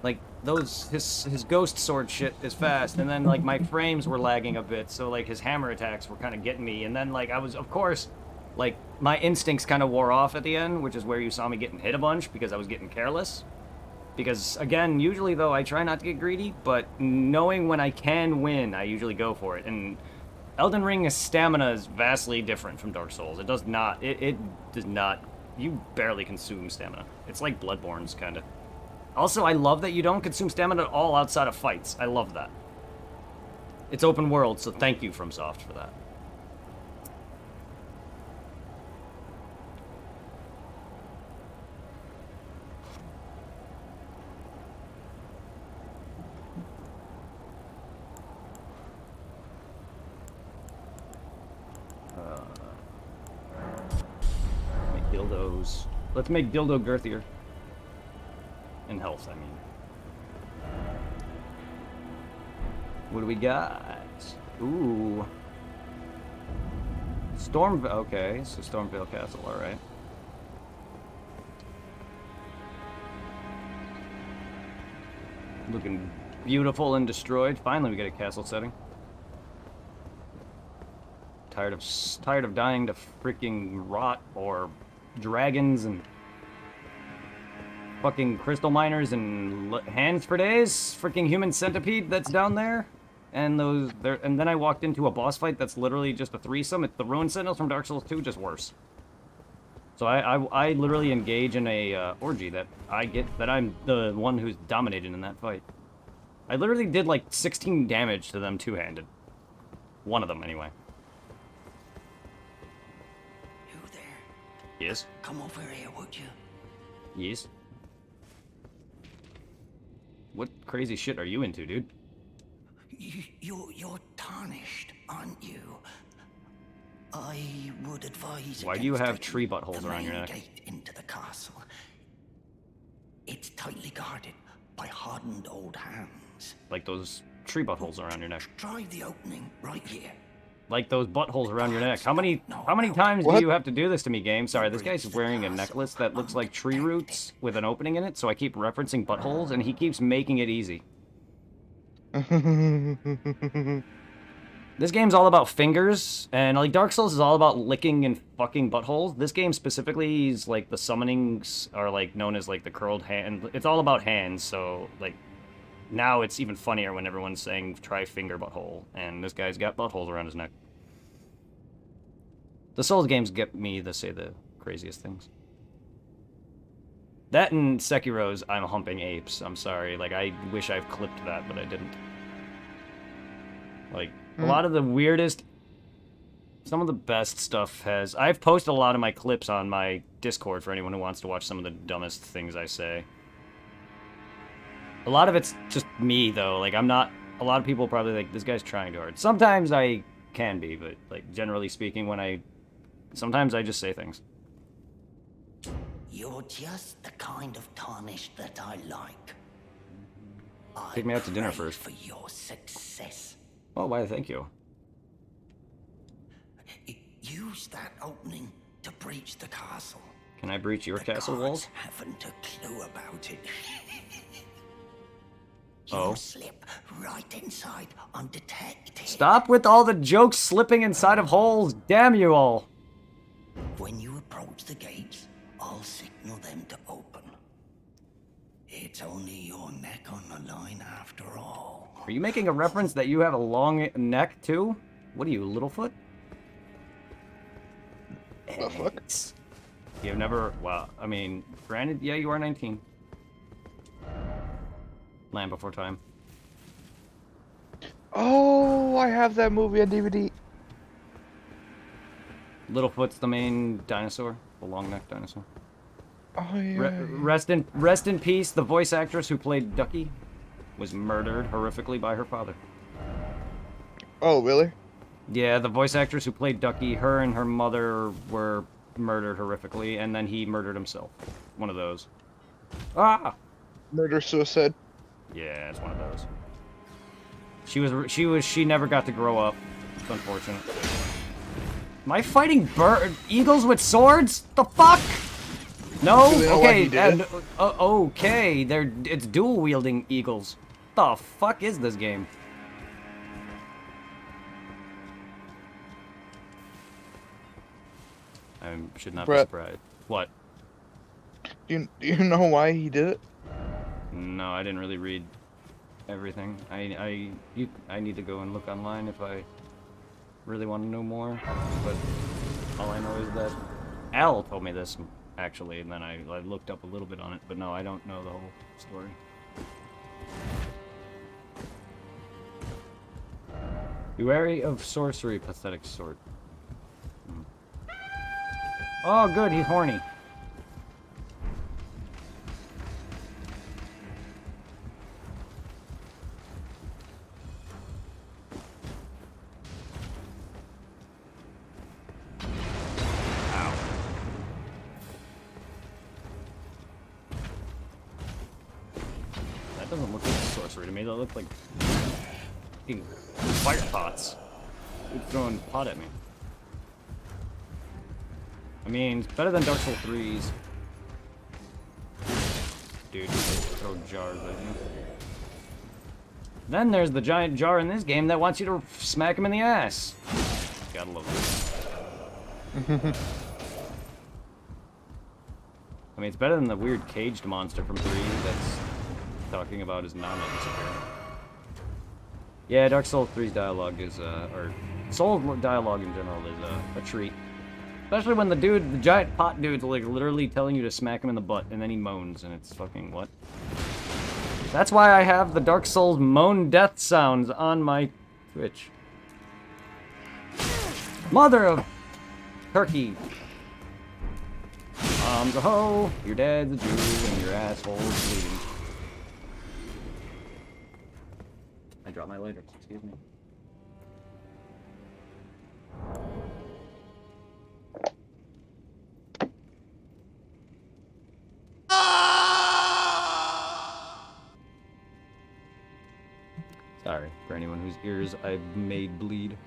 Like, his ghost sword shit is fast, and then, like, my frames were lagging a bit, so, like, his hammer attacks were kind of getting me, and then, like, I was, of course, like, my instincts kind of wore off at the end, which is where you saw me getting hit a bunch, because I was getting careless. Because, again, usually, though, I try not to get greedy, but knowing when I can win, I usually go for it, and Elden Ring's stamina is vastly different from Dark Souls. It does not, it does not, you barely consume stamina. It's like Bloodborne's, kind of. Also, I love that you don't consume stamina at all outside of fights. I love that. It's open world, so thank you, FromSoft, for that. Make dildos. Let's make dildo girthier. In health, I mean. What do we got? Ooh. Okay, so Stormvale Castle, alright. Looking beautiful and destroyed. Finally, we get a castle setting. Tired of dying to freaking rot or dragons and fucking crystal miners and hands for days. Freaking human centipede that's down there. And and then I walked into a boss fight that's literally just a threesome. It's the Ruined Sentinels from Dark Souls 2, just worse. So I literally engage in a orgy that I'm the one who's dominated in that fight. I literally did like 16 damage to them two-handed. One of them, anyway. You there? Yes? Come over here, would you? Yes? What crazy shit are you into, dude? You're tarnished, aren't you? I would advise. Why do you have against tree taking buttholes the around your main neck? Gate into the castle. It's tightly guarded by hardened old hands. Like those tree buttholes around your neck. Try the opening right here. Like those buttholes around your neck. How many times do you have to do this to me, game? Sorry, this guy's wearing a necklace that looks like tree roots with an opening in it, so I keep referencing buttholes, and he keeps making it easy. This game's all about fingers, and like Dark Souls is all about licking and fucking buttholes. This game specifically is like the summonings are like known as like the curled hand. It's all about hands, so like now it's even funnier when everyone's saying try finger butthole, and this guy's got buttholes around his neck. The Souls games get me to say the craziest things. That and Sekiro's I'm humping apes. I'm sorry, like I wish I've clipped that, but I didn't. Like a lot of the weirdest, some of the best stuff has... I've posted a lot of my clips on my Discord for anyone who wants to watch some of the dumbest things I say. A lot of it's just me, though. Like, I'm not... A lot of people probably like, this guy's trying too hard. Sometimes I can be, but, like, generally speaking, when I... Sometimes I just say things. You're just the kind of tarnished that I like. Take me out to dinner pray first. for your success. Oh, why, thank you. Use that opening to breach the castle. Can I breach your castle guards walls? Haven't a clue about it. You'll slip right inside undetected. Stop with all the jokes slipping inside of holes. Damn you all. When you approach the gates, I'll signal them to open. It's only your neck on the line after all. Are you making a reference that you have a long neck too? What are you, Littlefoot? The fuck? Eggs. You've never, well, I mean, granted, yeah, you are 19. Land Before Time. Oh, I have that movie on DVD. Littlefoot's the main dinosaur, the long-necked dinosaur. Oh yeah. Rest in peace. The voice actress who played Ducky was murdered horrifically by her father. Oh really? Yeah, the voice actress who played Ducky, her and her mother were murdered horrifically, and then he murdered himself. One of those. Ah! Murder suicide. Yeah, it's one of those. She never got to grow up. It's unfortunate. Am I fighting eagles with swords? The fuck? No? Do they know why Okay, he did and it? okay, it's dual wielding eagles. The fuck is this game? I should not Brett. be surprised. What? Do you know why he did it? No, I didn't really read everything. I need to go and look online if I really want to know more. But all I know is that Al told me this actually, and then I looked up a little bit on it. But no, I don't know the whole story. Be wary of sorcery, pathetic sort. Oh, good, he's horny. Ow. That doesn't look like sorcery to me. That looks like fucking fire pots. Who's throwing pot at me? I mean, it's better than Dark Souls 3's. Dude, throw jars at you. Then there's the giant jar in this game that wants you to smack him in the ass. Gotta love that. I mean, it's better than the weird caged monster from 3 that's talking about his Nana disappearing. Yeah, Dark Souls 3's dialogue is, or Souls dialogue in general is a treat. Especially when the giant pot dude's like literally telling you to smack him in the butt, and then he moans, and it's fucking what? That's why I have the Dark Souls moan death sounds on my Twitch. Mother of turkey. Mom's a hoe, your dad's a Jew, and your asshole's bleeding. I dropped my lighter, excuse me. Sorry for anyone whose ears I've made bleed.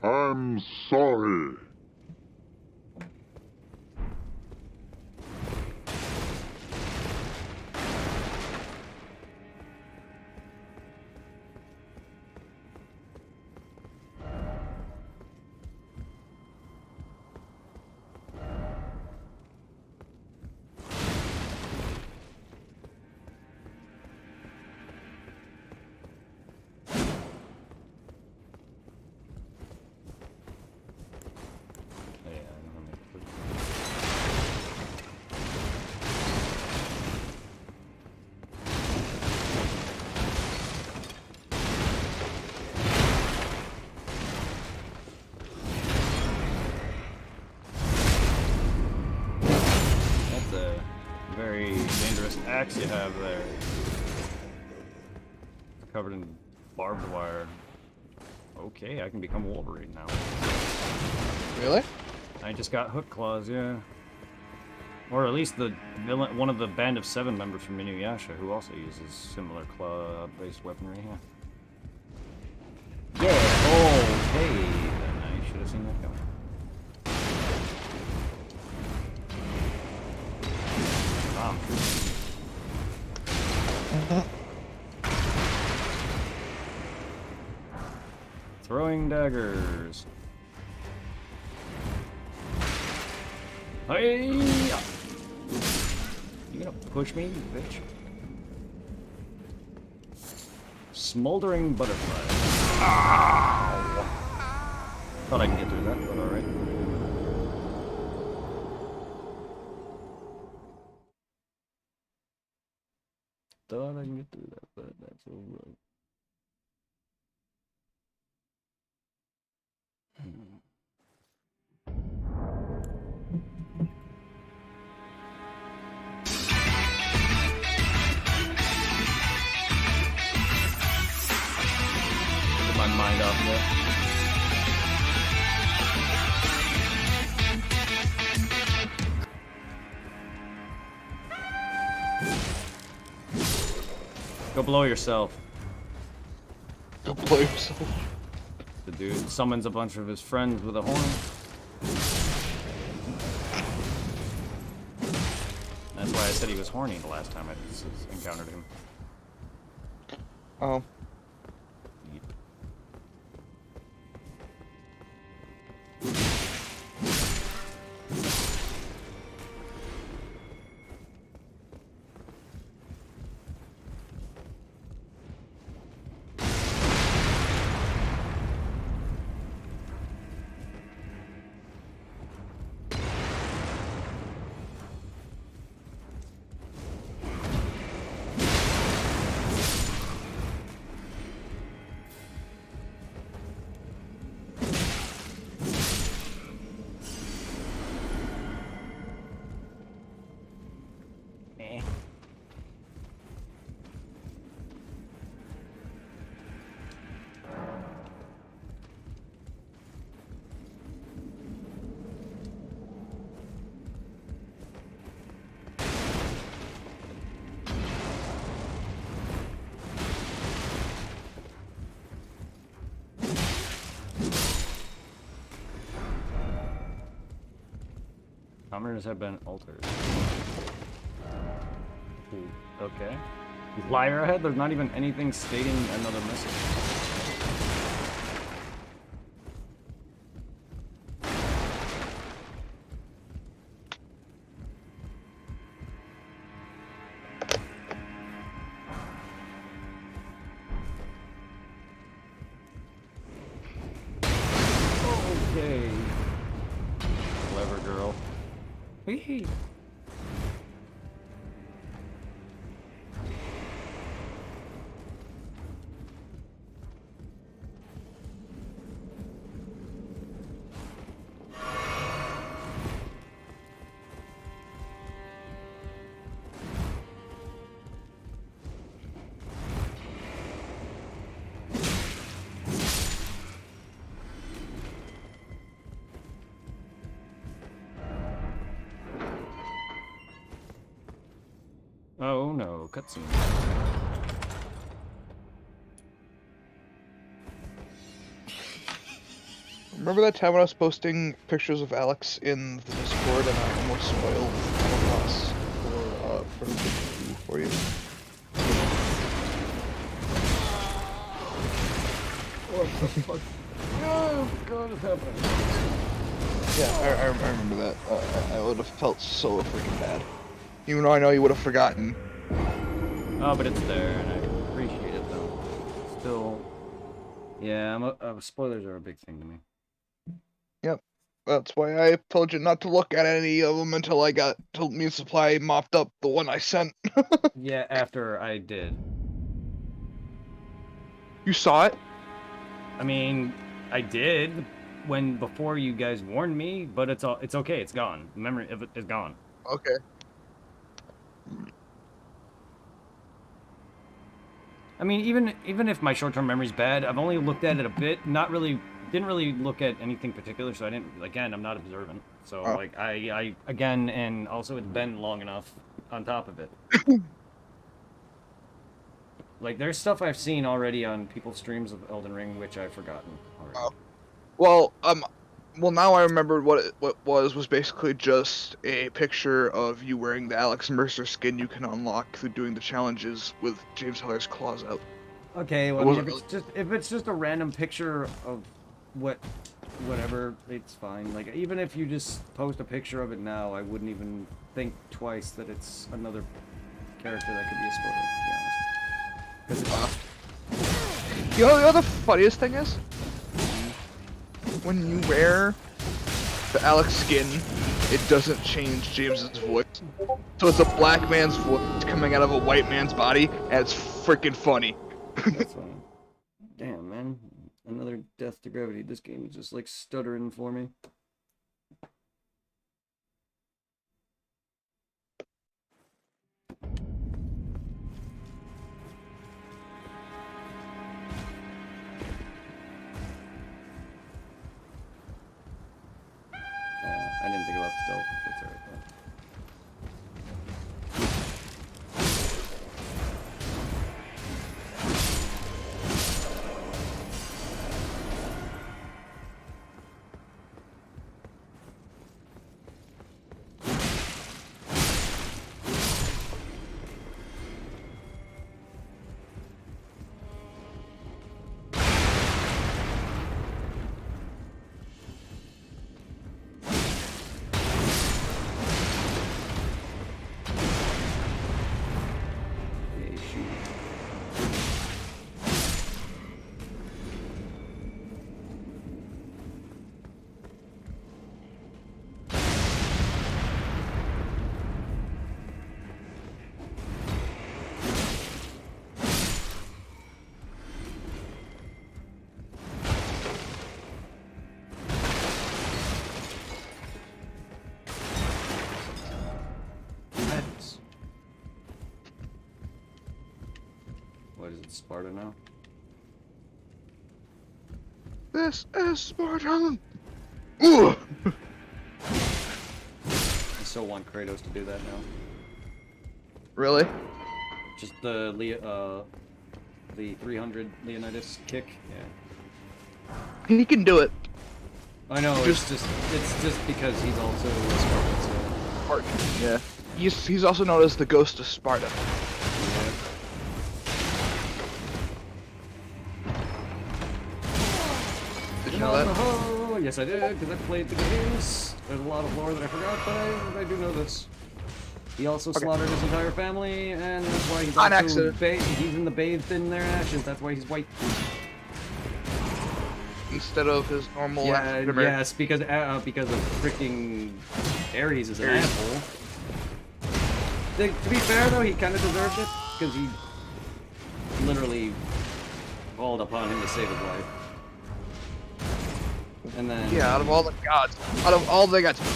I'm sorry. Axe you have there. It's covered in barbed wire. Okay, I can become Wolverine now. Really? I just got hook claws, yeah. Or at least the villain, one of the Band of 7 members from Inuyasha, who also uses similar claw-based weaponry, yeah. Throwing daggers. Hey! You gonna push me, you bitch? Smoldering butterfly. Ow! Thought I could get through that, but alright. Thought I could get through that, but that's alright. Get my mind off of that. Go blow yourself. Go blow yourself. The dude summons a bunch of his friends with a horn. That's why I said he was horny the last time I encountered him. Oh. Commoners have been altered. Ooh, okay. Liar ahead? There's not even anything stating another message. Okay. Clever girl. Wee. Oh no, cutscene. Remember that time when I was posting pictures of Alex in the Discord and I almost spoiled us for the review for you? What the fuck? Oh god, it's happening. Yeah, I remember that. I would have felt so freaking bad. Even though I know you would have forgotten. Oh, but it's there, and I appreciate it, though. Still, yeah, spoilers are a big thing to me. Yep. That's why I told you not to look at any of them until I got till me and Supply mopped up the one I sent. Yeah, after I did. You saw it? I mean, I did before you guys warned me, but it's okay. It's gone. The memory of it is gone. Okay. I mean, even if my short-term memory's bad, I've only looked at it a bit. Didn't really look at anything particular, so I didn't. Again, I'm not observant. So like I again, and also it's been long enough on top of it. Like there's stuff I've seen already on people's streams of Elden Ring, which I've forgotten already. Well, now I remembered what it was basically just a picture of you wearing the Alex Mercer skin you can unlock through doing the challenges with James Heller's claws out. Okay, well, It I mean, wasn't if it's just a random picture of whatever, it's fine. Like, even if you just post a picture of it now, I wouldn't even think twice that it's another character that could be a spoiler, to be honest. 'Cause You know the funniest thing is? When you wear the Alex skin, it doesn't change James's voice. So it's a black man's voice coming out of a white man's body, and it's freaking funny. that's fine. Damn, man. Another death to gravity. This game is just, like, stuttering for me. I didn't think about stealth. That's alright, though. Okay, shoot. Madness. What is it, Sparta now? This is Spartan! Ugh! I so want Kratos to do that now. Really? Just the 300 Leonidas kick. Yeah. He can do it. I know. It's just because he's also a Spartan. So. Spartan. Yeah. He's also known as the Ghost of Sparta. Yeah. Did you know that? Oh, yes, I did, because I played the games. There's a lot of lore that I forgot, but I do know this. He also slaughtered his entire family, and that's why he's On also accident. he's in the bathed in their ashes. That's why he's white. Instead of his normal Yeah, African American. yes, because of freaking Ares is an Ares. asshole. To be fair though, he kind of deserved it because he literally called upon him to save his life. And then Yeah, out of all the gods.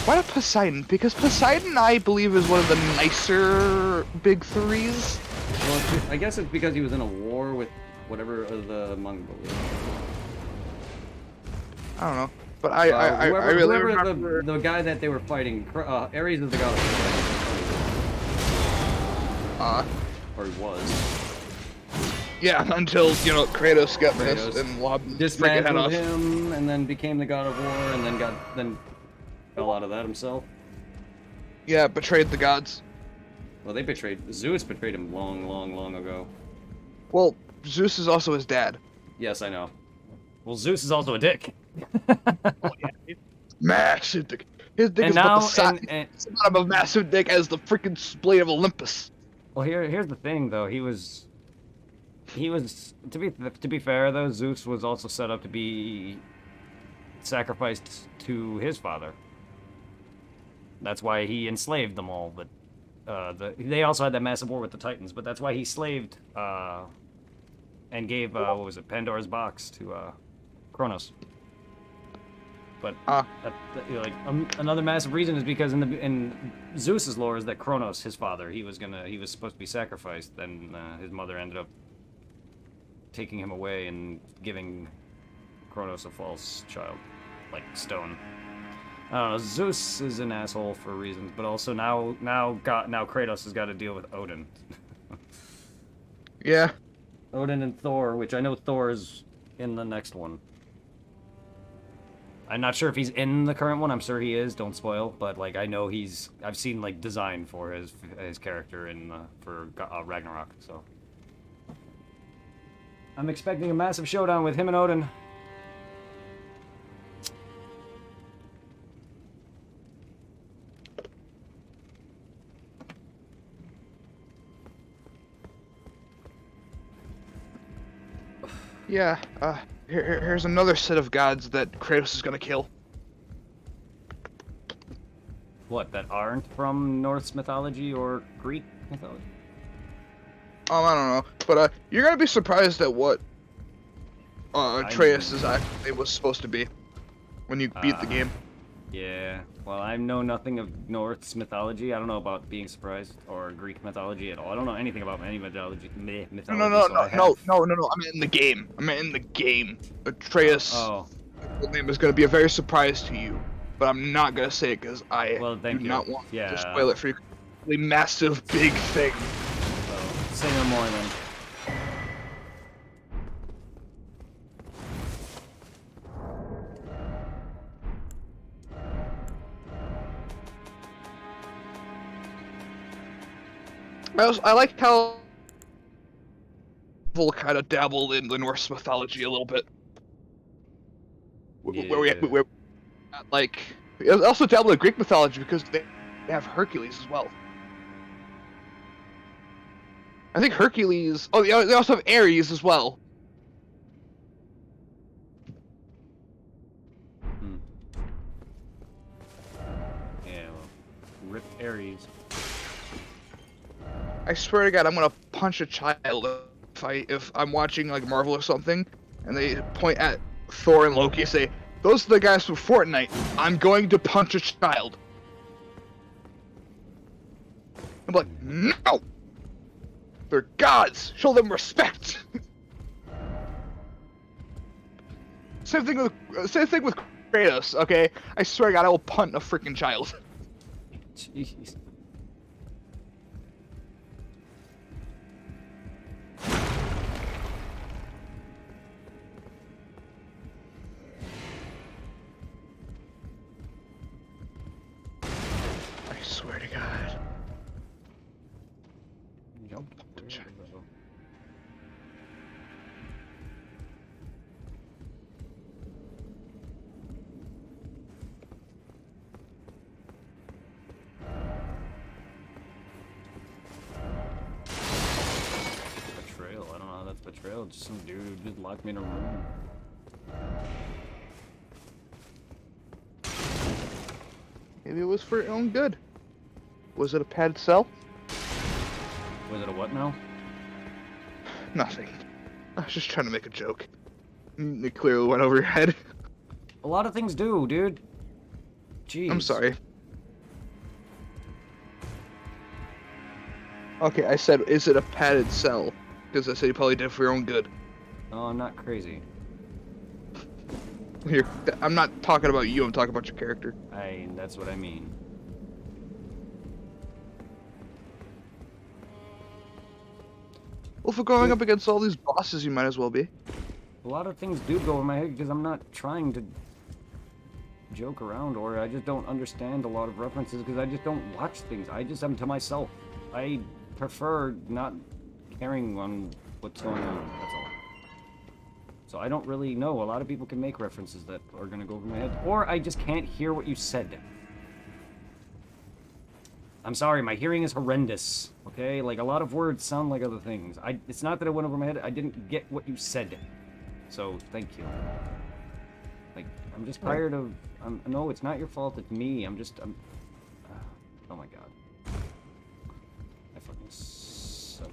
Why not Poseidon? Because Poseidon, I believe, is one of the nicer big threes. well, I guess it's because he was in a war with whatever the Mongols. I don't know. But I really whoever remember... the guy that they were fighting, Ares is the god of war, or he was. Yeah, until, Kratos got pissed and lobbed his freaking head Dismantled off. him, and then became the god of war, and then fell out of that himself. Yeah, betrayed the gods. Well, Zeus betrayed him long ago. Well, Zeus is also his dad. Yes, I know. Well, Zeus is also a dick. Massive dick. His dick And is about now, the size and of a massive dick as the freaking blade of Olympus. well, here's the thing, though. He was to be fair though, Zeus was also set up to be sacrificed to his father. That's why he enslaved them all. But they also had that massive war with the Titans. But that's why he slaved and gave what was it, Pandora's box to Kronos. But another massive reason is because in Zeus's lore is that Kronos, his father, he was supposed to be sacrificed. Then his mother ended up taking him away and giving Kronos a false child, like stone. I don't know. Zeus is an asshole for reasons, but also now Kratos has got to deal with Odin. Yeah. Odin and Thor, which I know Thor is in the next one. I'm not sure if he's in the current one. I'm sure he is. Don't spoil. But like I know I've seen like design for his character in for Ragnarok. So I'm expecting a massive showdown with him and Odin. Yeah, here's another set of gods that Kratos is gonna kill. What, that aren't from Norse mythology or Greek mythology? I don't know, but you're gonna be surprised at what Atreus' actual name was supposed to be when you beat the game. Yeah, well, I know nothing of Norse mythology. I don't know about being surprised or Greek mythology at all. I don't know anything about any mythology. No, So no. I mean in the game. Atreus' name is gonna be a very surprise to you, but I'm not gonna say it because I do not want to spoil it for you. A massive, big thing. So, say no more then. I like how Marvel kind of dabbled in the Norse mythology a little bit. Where like, it also dabbled in Greek mythology because they have Hercules as well. I think Hercules. Oh, they also have Ares as well. Yeah, well, rip Ares. I swear to God, I'm gonna punch a child if I'm watching like Marvel or something, and they point at Thor and Loki and say, "Those are the guys from Fortnite." I'm going to punch a child. I'm like, no! They're gods! Show them respect! Same thing with Kratos, okay? I swear to God, I will punt a freaking child. Jeez. I swear to God. Jump. Betrayal. I don't know how that's betrayal. Just some dude just locked me in a room. Maybe it was for your own good. Was it a padded cell? Was it a what now? Nothing. I was just trying to make a joke. It clearly went over your head. A lot of things do, dude. Jeez. I'm sorry. Okay, I said, is it a padded cell? Because I said you probably did it for your own good. No, I'm not crazy. Here, I'm not talking about you, I'm talking about your character. That's what I mean. Well, for going up against all these bosses, you might as well be. A lot of things do go in my head because I'm not trying to joke around, or I just don't understand a lot of references because I just don't watch things. I just am to myself. I prefer not caring on what's going on, that's all. So I don't really know. A lot of people can make references that are gonna go over my head, or I just can't hear what you said. I'm sorry, my hearing is horrendous, okay? Like, a lot of words sound like other things. It's not that it went over my head, I didn't get what you said. So, thank you. Like, I'm just tired of... no, it's not your fault, it's me. Oh my god. I fucking suck.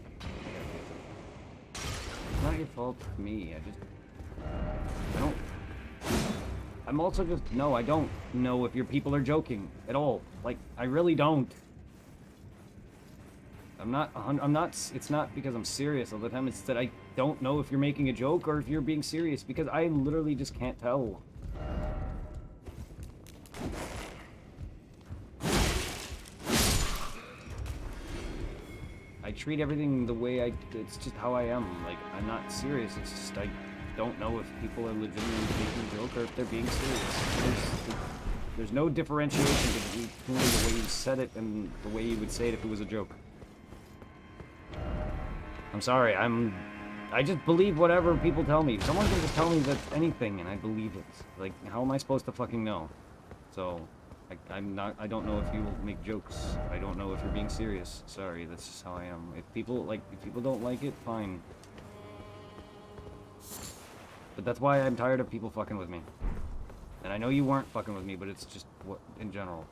It's not your fault, it's me. I'm also just... No, I don't know if your people are joking at all. Like, I really don't. I'm not, it's not because I'm serious all the time, it's that I don't know if you're making a joke or if you're being serious, because I literally just can't tell. I treat everything the way it's just how I am. Like, I'm not serious, it's just, I don't know if people are legitimately making a joke or if they're being serious. There's no differentiation between the way you said it and the way you would say it if it was a joke. I'm sorry, I I just believe whatever people tell me. Someone can just tell me that anything, and I believe it. Like, how am I supposed to fucking know? So, I don't know if you make jokes. I don't know if you're being serious. Sorry, that's just how I am. If people don't like it, fine. But that's why I'm tired of people fucking with me. And I know you weren't fucking with me, but it's just what in general.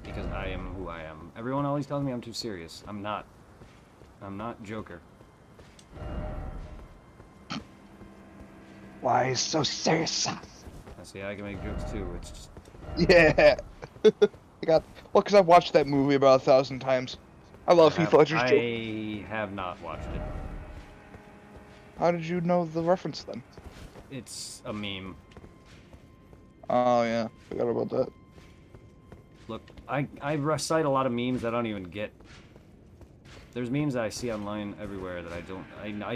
Because I am who I am. Everyone always tells me I'm too serious. I'm not. I'm not Joker. Why is so serious? I see I can make jokes too. It's just Yeah. Because I've watched that movie about 1,000 times. I love Heath Ledger's joke. I have not watched it. How did you know the reference then? It's a meme. Oh yeah, forgot about that. Look, I recite a lot of memes that I don't even get. There's memes that I see online everywhere that I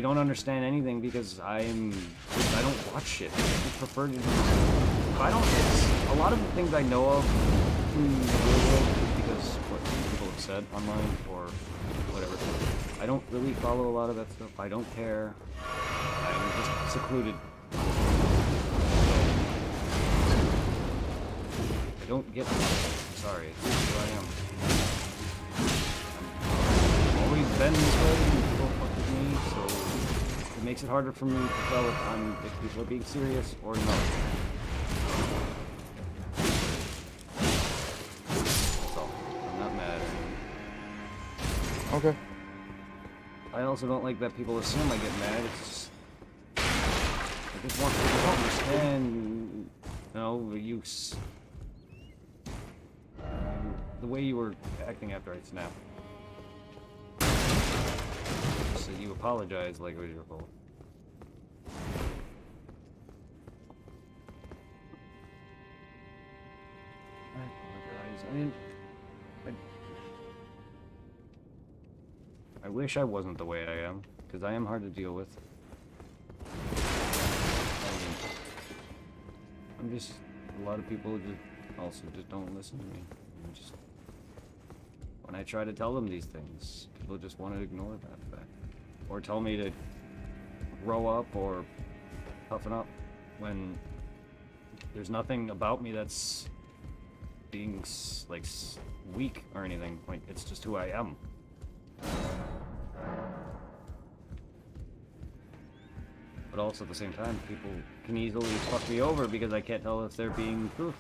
don't understand anything because I don't watch shit. I just prefer to. If I don't. It's, a lot of the things I know of in the real world is because what people have said online or whatever. I don't really follow a lot of that stuff. I don't care. I'm just secluded. I don't get it. I'm sorry. It's just who I am. I've always been this way and people fuck with me, so it makes it harder for me to tell if people are being serious or not. So, I'm not mad or anything. Okay. I also don't like that people assume I get mad. It's just... I just want people to understand... No, the way you were acting after I snapped. So you apologize like it was your fault. I apologize. I mean... I wish I wasn't the way I am, because I am hard to deal with. I'm just... A lot of people just don't listen to me. And just... When I try to tell them these things, people just want to ignore that fact. Or tell me to grow up or toughen up, when there's nothing about me that's being, like, weak or anything. Like, it's just who I am. But also at the same time, people can easily fuck me over because I can't tell if they're being truth.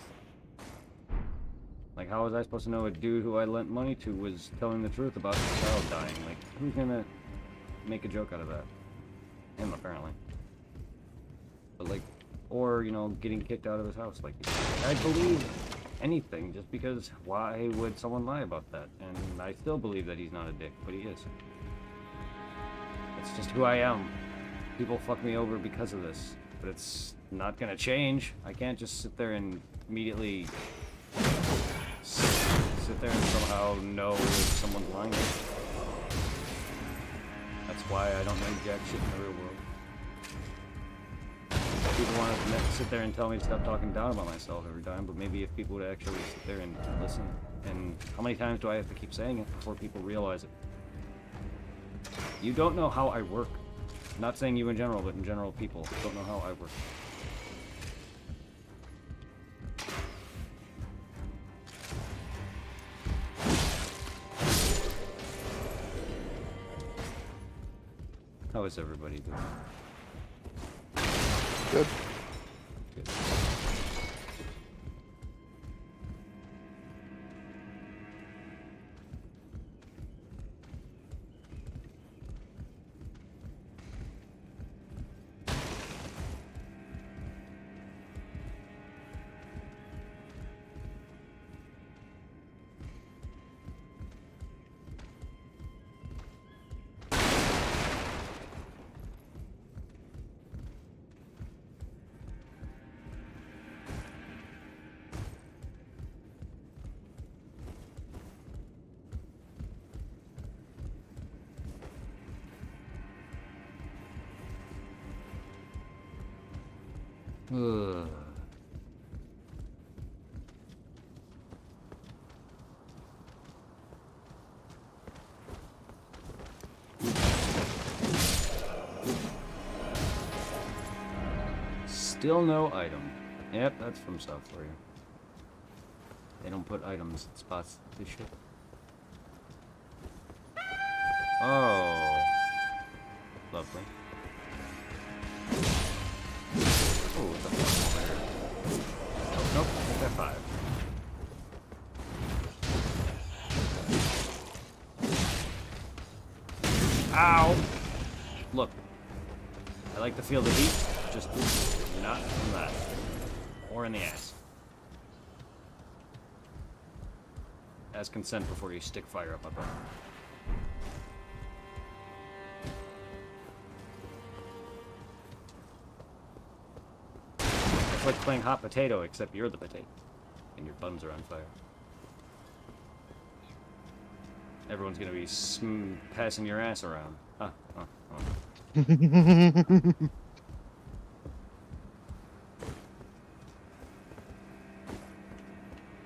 Like, how was I supposed to know a dude who I lent money to was telling the truth about his child dying? Like, who's gonna make a joke out of that? Him, apparently. But like, or, you know, getting kicked out of his house. Like, I'd believe anything just because why would someone lie about that? And I still believe that he's not a dick, but he is. It's just who I am. People fuck me over because of this, but it's not gonna change. I can't just sit there and immediately sit there and somehow know if someone's lying. That's why I don't know jack shit in the real world. People want to sit there and tell me to stop talking down about myself every time, but maybe if people would actually sit there and listen. And how many times do I have to keep saying it before people realize it? You don't know how I work. Not saying you in general, but in general, people don't know how I work. How is everybody doing? Good. Good. Ugh. Still no item. Yep, that's from South for you. They don't put items in spots they should. Oh. Lovely. Oh, what the fuck? Nope, make that 5. Ow! Look. I like to feel the heat, just not from that. Or in the ass. Ask consent before you stick fire up my butt. It's like playing hot potato, except you're the potato. And your buns are on fire. Everyone's gonna be passing your ass around. Huh, huh, huh.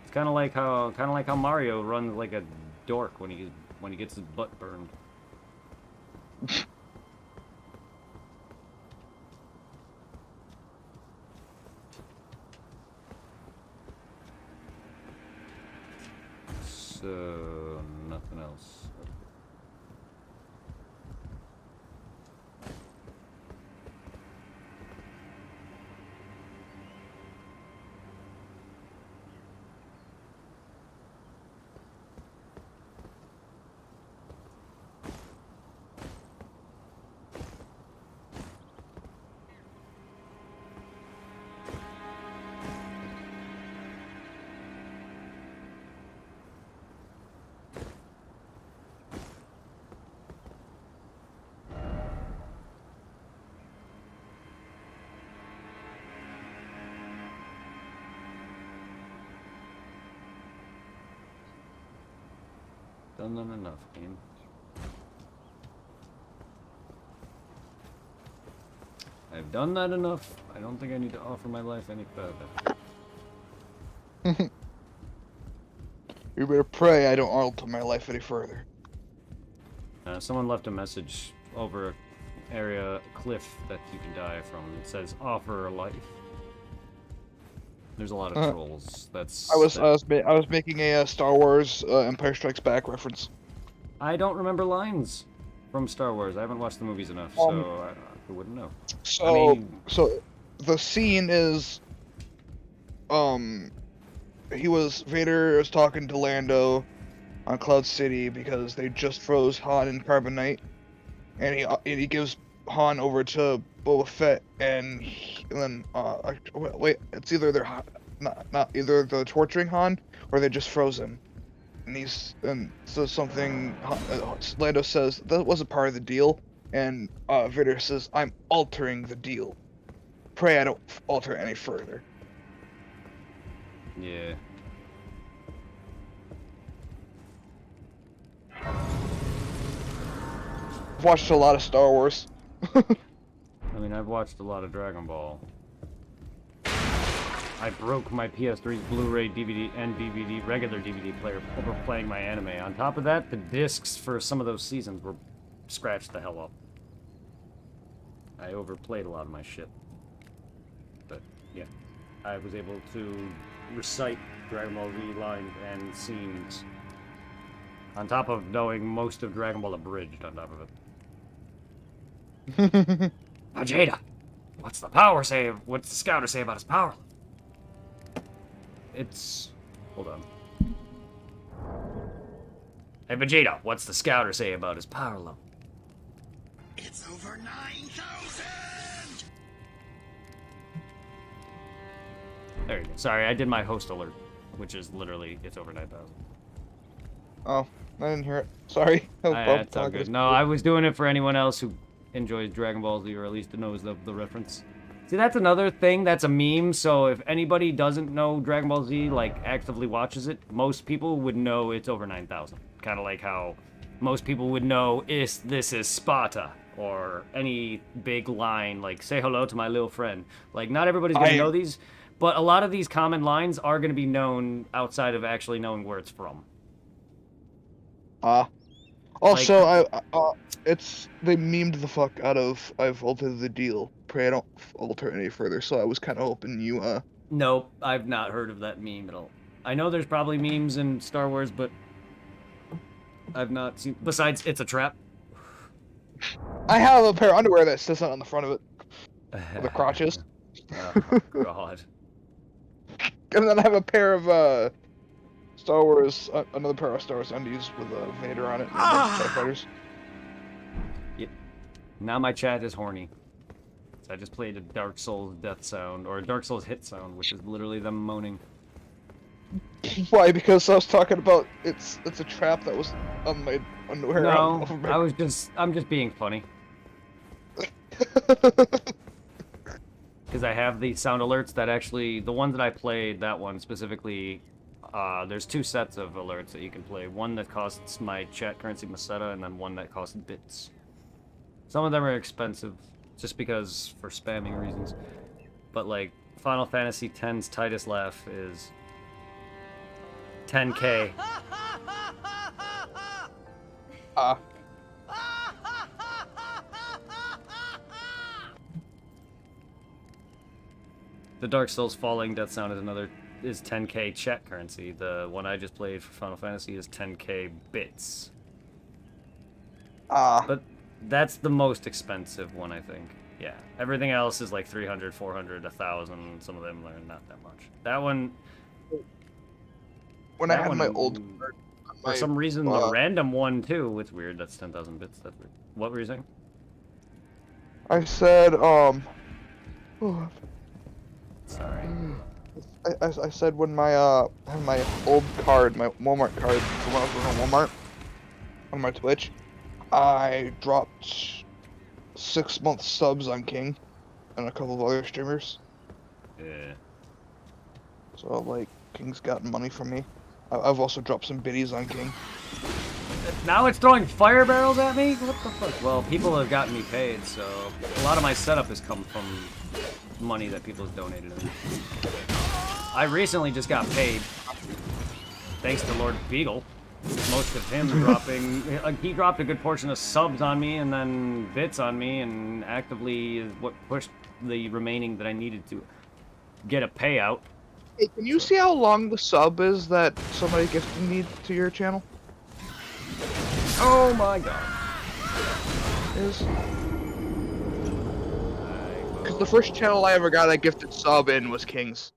It's kind of like how Mario runs like a dork when he gets his butt burned. So nothing else. Done that enough, game. I've done that enough. I don't think I need to offer my life any further. You better pray I don't alter my life any further. Someone left a message over an area cliff that you can die from. It says offer a life. There's a lot of trolls. I was making a Star Wars Empire Strikes Back reference. I don't remember lines from Star Wars. I haven't watched the movies enough, so I wouldn't know. So the scene is, Vader was talking to Lando on Cloud City because they just froze Han in Carbonite, and he gives Han over to Boba Fett, and then wait, it's either they're not either they're torturing Han or they just froze him, and so something Lando says that wasn't part of the deal, and Vader says, "I'm altering the deal. Pray I don't alter any further." Yeah. I've watched a lot of Star Wars. I mean, I've watched a lot of Dragon Ball. I broke my PS3's Blu-ray, DVD, and DVD, regular DVD player over playing my anime. On top of that, the discs for some of those seasons were scratched the hell up. I overplayed a lot of my shit. But, yeah. I was able to recite Dragon Ball Z lines and scenes. On top of knowing most of Dragon Ball abridged on top of it. Vegeta! What's the power say? What's the scouter say about his power? It's... Hold on. Hey, Vegeta, what's the scouter say about his power level? It's over 9,000! There you go. Sorry, I did my host alert, which is literally, it's over 9,000. Oh, I didn't hear it. Sorry. That's all good. No, I was doing it for anyone else who enjoys Dragon Ball Z, or at least knows the reference. See, that's another thing that's a meme, so if anybody doesn't know Dragon Ball Z, like, actively watches it, most people would know it's over 9,000. Kind of like how most people would know this is Sparta, or any big line, like, say hello to my little friend. Like, not everybody's gonna know these, but a lot of these common lines are gonna be known outside of actually knowing where it's from. Also, It's they memed the fuck out of I've altered the deal. Pray I don't alter it any further. So I was kind of hoping you Nope, I've not heard of that meme at all. I know there's probably memes in Star Wars, but I've not seen. Besides, it's a trap. I have a pair of underwear that says that on the front of it, with the crotches, Oh God. and then I have a pair of Star Wars, another pair of Star Wars undies with Vader on it and a bunch of TIE fighters. Now my chat is horny. So I just played a Dark Souls death sound, or a Dark Souls hit sound, which is literally them moaning. Why? Because I was talking about it's a trap that was on my underwear. No, I'm just being funny. Because I have the sound alerts that actually, the one that I played, that one specifically, there's 2 sets of alerts that you can play. One that costs my chat currency Masetta, and then one that costs bits. Some of them are expensive, just because, for spamming reasons. But like, Final Fantasy X's Titus Laugh is 10k. The Dark Souls Falling Death Sound is 10k chat currency. The one I just played for Final Fantasy is 10k bits. But that's the most expensive one, I think. Yeah. Everything else is like 300, 400, 1,000. Some of them are not that much. That one... When I had my old card, For some reason, the random one, too, it's weird. That's 10,000 bits. That's weird. What were you saying? I said, Sorry. I said when my had my old card, my Walmart card, from when I was working on Walmart, on my Twitch, I dropped 6-month subs on King and a couple of other streamers. Yeah. So like, King's gotten money from me. I've also dropped some biddies on King. Now it's throwing fire barrels at me? What the fuck? Well, people have gotten me paid, so a lot of my setup has come from money that people have donated to me. I recently just got paid, thanks to Lord Beagle. Most of him dropping... he dropped a good portion of subs on me and then bits on me, and actively is what pushed the remaining that I needed to get a payout. Hey, can you see how long the sub is that somebody gifted me to your channel? Oh my god. Because the first channel I ever got a gifted sub in was King's.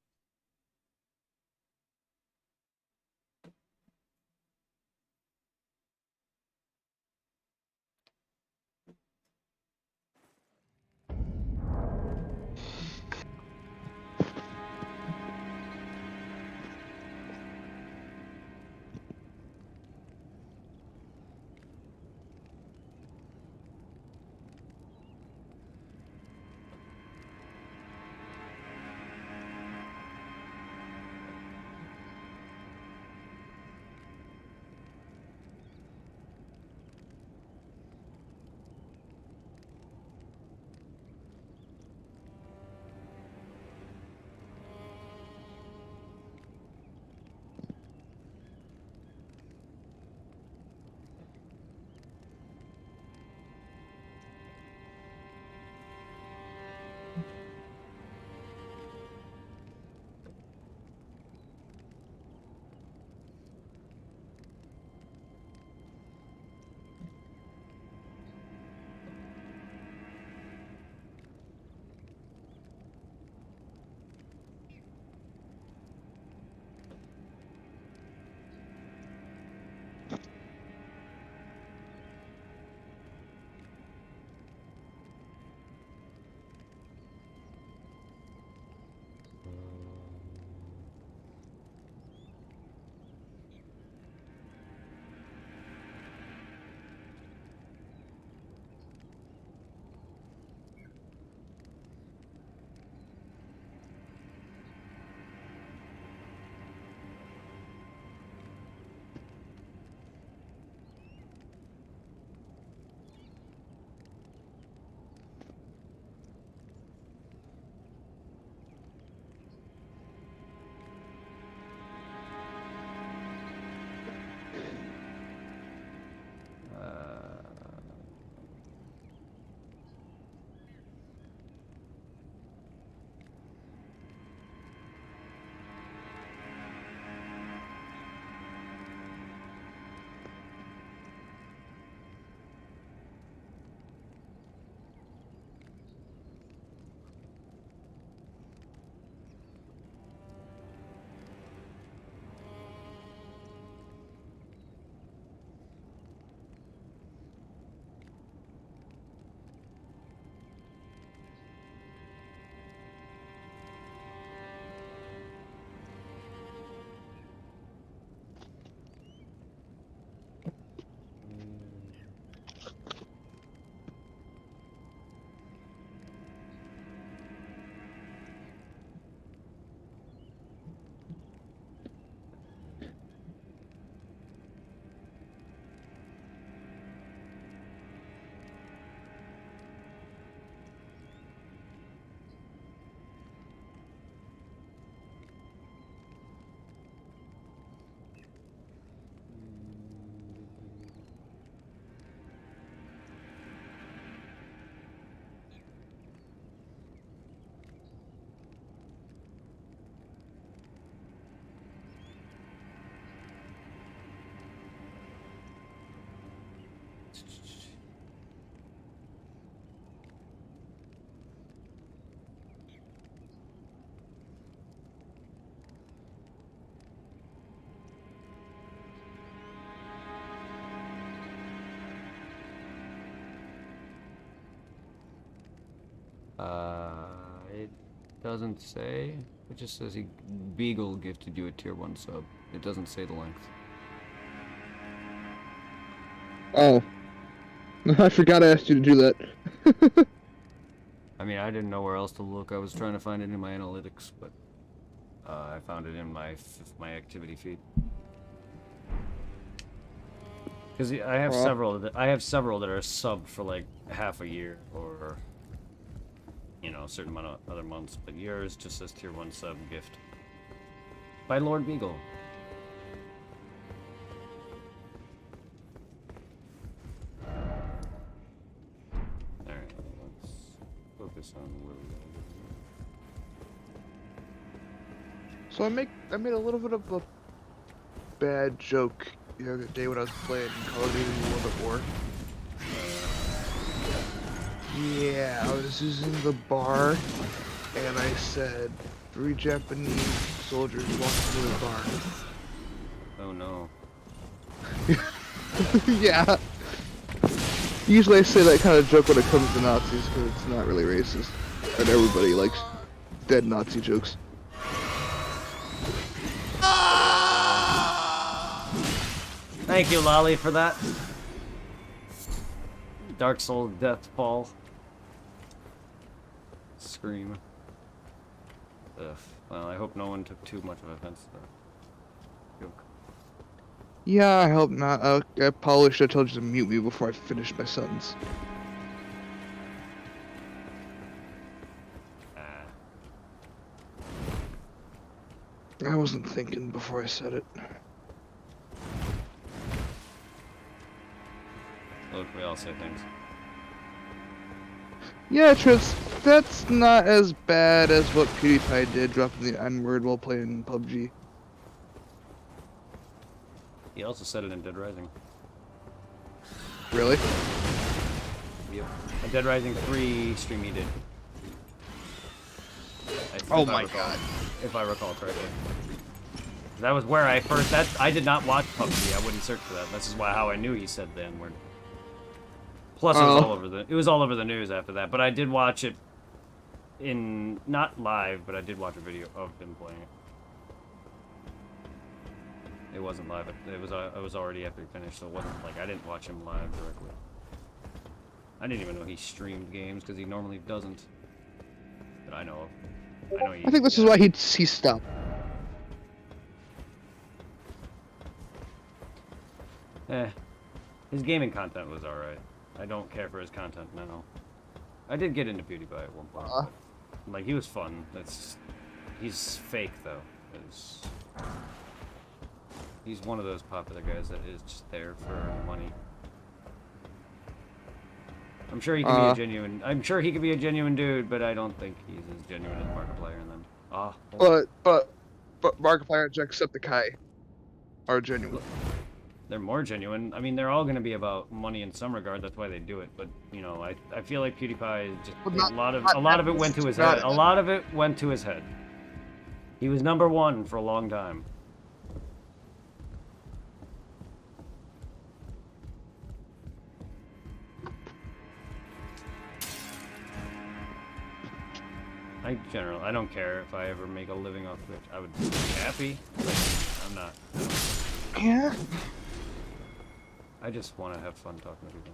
It doesn't say. It just says Beagle gifted you a tier 1 sub. It doesn't say the length. Oh. I forgot I asked you to do that. I mean, I didn't know where else to look. I was trying to find it in my analytics, but I found it in my activity feed. Because I have several that are subbed for like half a year or a certain amount of other months, but yours just says tier 1 sub gift by Lord Beagle. Alright, let's focus on where we gotta So I made a little bit of a bad joke the other day when I was playing Call of Duty World at War. Yeah, I was using the bar, and I said 3 Japanese soldiers walked into the bar. Oh no. Yeah. Usually I say that kind of joke when it comes to Nazis because it's not really racist, and everybody likes dead Nazi jokes. Thank you, Lolly, for that. Dark Soul Death Fall. Scream. Ugh. Well, I hope no one took too much of offense to that joke. Yeah, I hope not. I probably should have told you to mute me before I finished my sentence. I wasn't thinking before I said it. Look, we all say things. Yeah, Tris, that's not as bad as what PewDiePie did, dropping the N-word while playing PUBG. He also said it in Dead Rising. Really? Yep. A Dead Rising 3 stream he did. Oh my god. If I recall correctly. That was where I first... I did not watch PUBG. I wouldn't search for that. This is how I knew he said the N-word. Plus, it was all over the news after that. But I did watch it in... Not live, but I did watch a video of him playing it. It wasn't live. It was already after he finished, so it wasn't like I didn't watch him live directly. I didn't even know he streamed games because he normally doesn't. That I know of. I think this is why he stopped. His gaming content was alright. I don't care for his content now. I did get into PewDiePie at one point. Like, he was fun. He's fake, though. He's one of those popular guys that is just there for money. I'm sure he can be a genuine... I'm sure he could be a genuine dude, but I don't think he's as genuine as Markiplier and them. But Markiplier and Jacksepticeye are genuine. They're more genuine. I mean, they're all going to be about money in some regard. That's why they do it. But I feel like PewDiePie just a lot of it went to his head. A lot of it went to his head. He was #1 for a long time. I don't care if I ever make a living off Twitch. I would be happy. But I'm not. Yeah. I just want to have fun talking to people.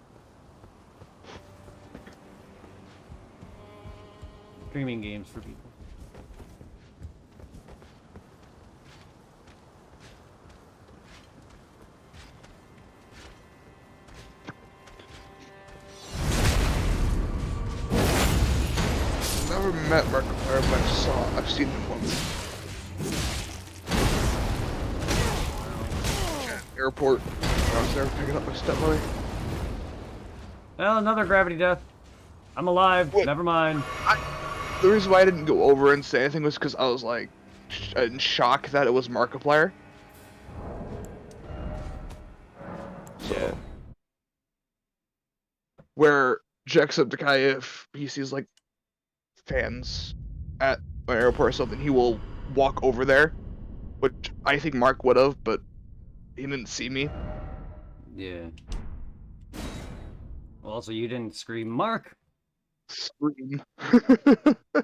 Streaming games for people. Never met Markiplier, but I've seen him once. Airport. I was there picking up my stepmother. Well, another gravity death. I'm alive. Wait. Never mind. The reason why I didn't go over and say anything was because I was like in shock that it was Markiplier. Yeah. Where Jacksepticeye, if he sees like fans at an airport or something, he will walk over there, which I think Mark would have, but he didn't see me. Yeah. Well, also, you didn't scream, Mark! Scream.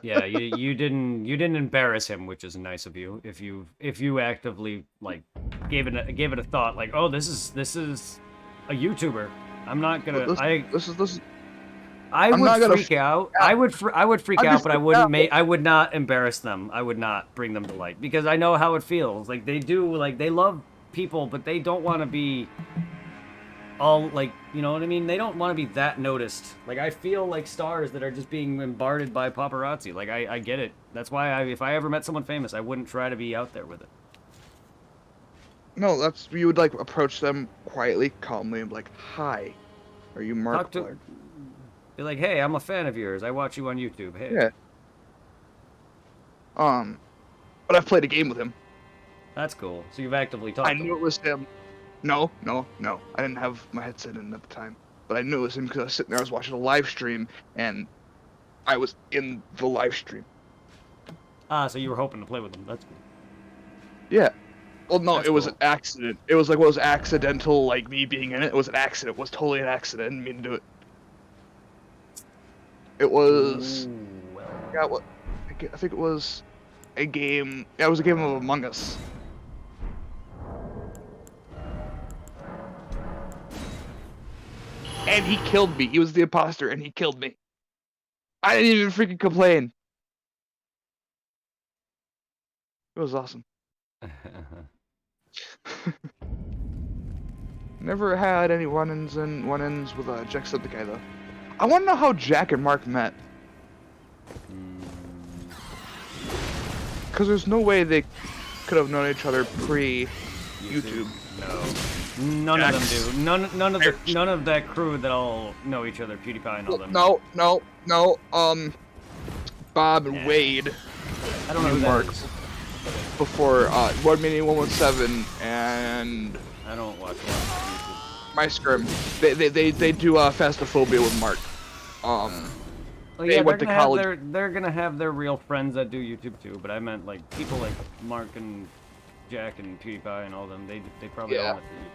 Yeah, you didn't embarrass him, which is nice of you. If you actively like gave it a thought, like, oh, this is a YouTuber. I'm not gonna. This. I I'm would not gonna freak out. I would freak I'm out, just but I freaked wouldn't out. I would not embarrass them. I would not bring them to light because I know how it feels. Like they do, like they love people, but they don't want to be all like, you know what I mean? They don't want to be that noticed. Like I feel like stars that are just being bombarded by paparazzi. Like I get it. That's why if I ever met someone famous, I wouldn't try to be out there with it. No, that's you would like approach them quietly, calmly, and be like, "Hi, are you Talk Markiplier?" to, be like, hey, I'm a fan of yours. I watch you on YouTube. Hey. Yeah. But I've played a game with him. That's cool. So you've actively talked I to knew him. it was him. No. I didn't have my headset in at the time, but I knew it was him because I was sitting there, I was watching a live stream, and I was in the live stream. Ah, so you were hoping to play with him. That's cool. Yeah. Well, no, That's it was cool. an accident. It was like what was accidental, like me being in it. It was an accident. It was totally an accident. I didn't mean to do it. It was. Ooh, well. Yeah, what? I think it was a game. Yeah, it was a game of Among Us. And he killed me. He was the imposter, and he killed me. I didn't even freaking complain. It was awesome. Never had any run-ins with Jacksepticeye though. I want to know how Jack and Mark met. Because there's no way they could have known each other pre-YouTube. No. None of them do. None of that crew that all know each other, PewDiePie and all them. No. Bob and Wade. I don't know who Mark. that is. Before 1Mini117 and I don't watch a lot of YouTube. My Scrim. They do Phastophobia with Mark. Oh They yeah, went to college. they're gonna have their real friends that do YouTube too. But I meant like people like Mark and Jack and PewDiePie and all them. They probably all went to YouTube.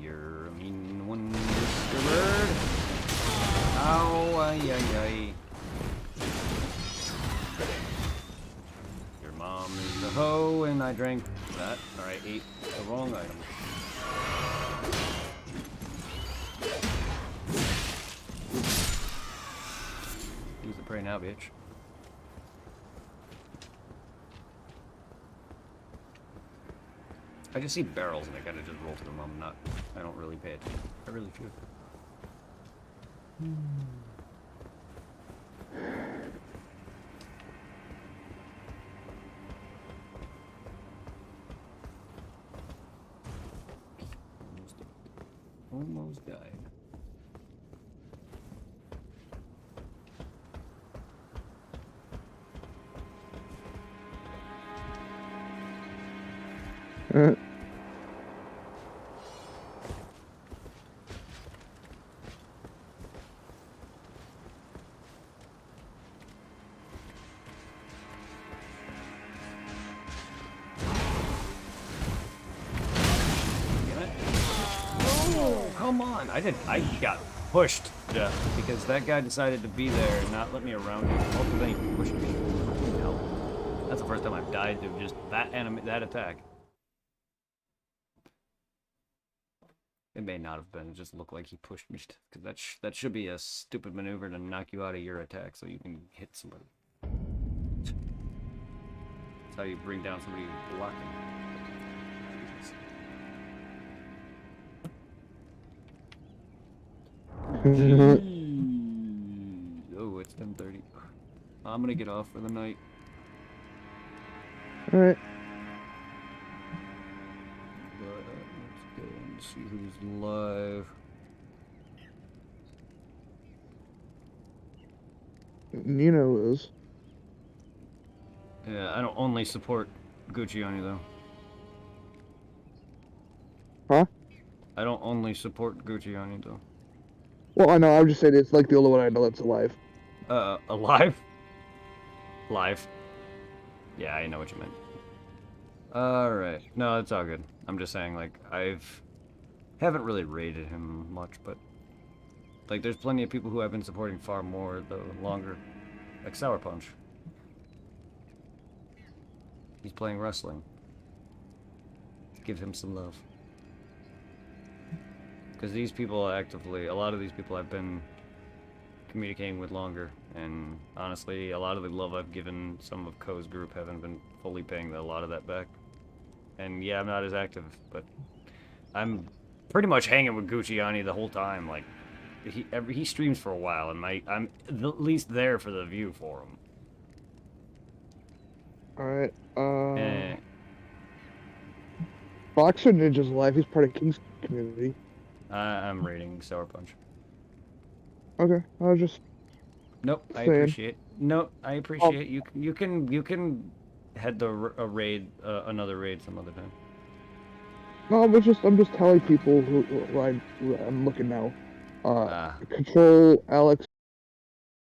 You're a mean one, Mr. Bird. Ow, ay. Your mom is a hoe, and I drank that, or I ate the wrong item. Use the prey now, bitch. I just see barrels and I gotta just roll to them. I don't really pay attention. I really should. Almost died. Come on! I got pushed, Jeff, because that guy decided to be there and not let me around him. Also, then he pushed me. Hell. That's the first time I've died to just that attack. It may not have been. It just looked like he pushed me. Because that should be a stupid maneuver to knock you out of your attack so you can hit somebody. That's how you bring down somebody blocking. Oh, it's 10:30. I'm gonna get off for the night. Alright. Let's go and see who's live. Nino is. Yeah, I don't only support Gucci on you though. Huh? I don't only support Gucci on you though. Well, I know. I'm just saying it's like the only one I know that's alive. Alive? Live. Yeah, I know what you meant. All right. No, it's all good. I'm just saying, like, haven't really rated him much, but like, there's plenty of people who I've been supporting far more the longer, like Sour Punch. He's playing wrestling. Give him some love. Because these people actively, a lot of these people I've been communicating with longer, and honestly, a lot of the love I've given some of Ko's group haven't been fully paying a lot of that back. And yeah, I'm not as active, but I'm pretty much hanging with Gucciani the whole time. Like, he streams for a while, and I'm at least there for the view for him. Alright, Eh, Boxer Ninja's live, he's part of King's community. I'm rating Sour Punch. Okay, I was just Nope, I saying. appreciate. Nope, I appreciate. You can head the a raid, another raid some other time. No, I'm just telling people who I'm looking now. Ah. Control, Alex,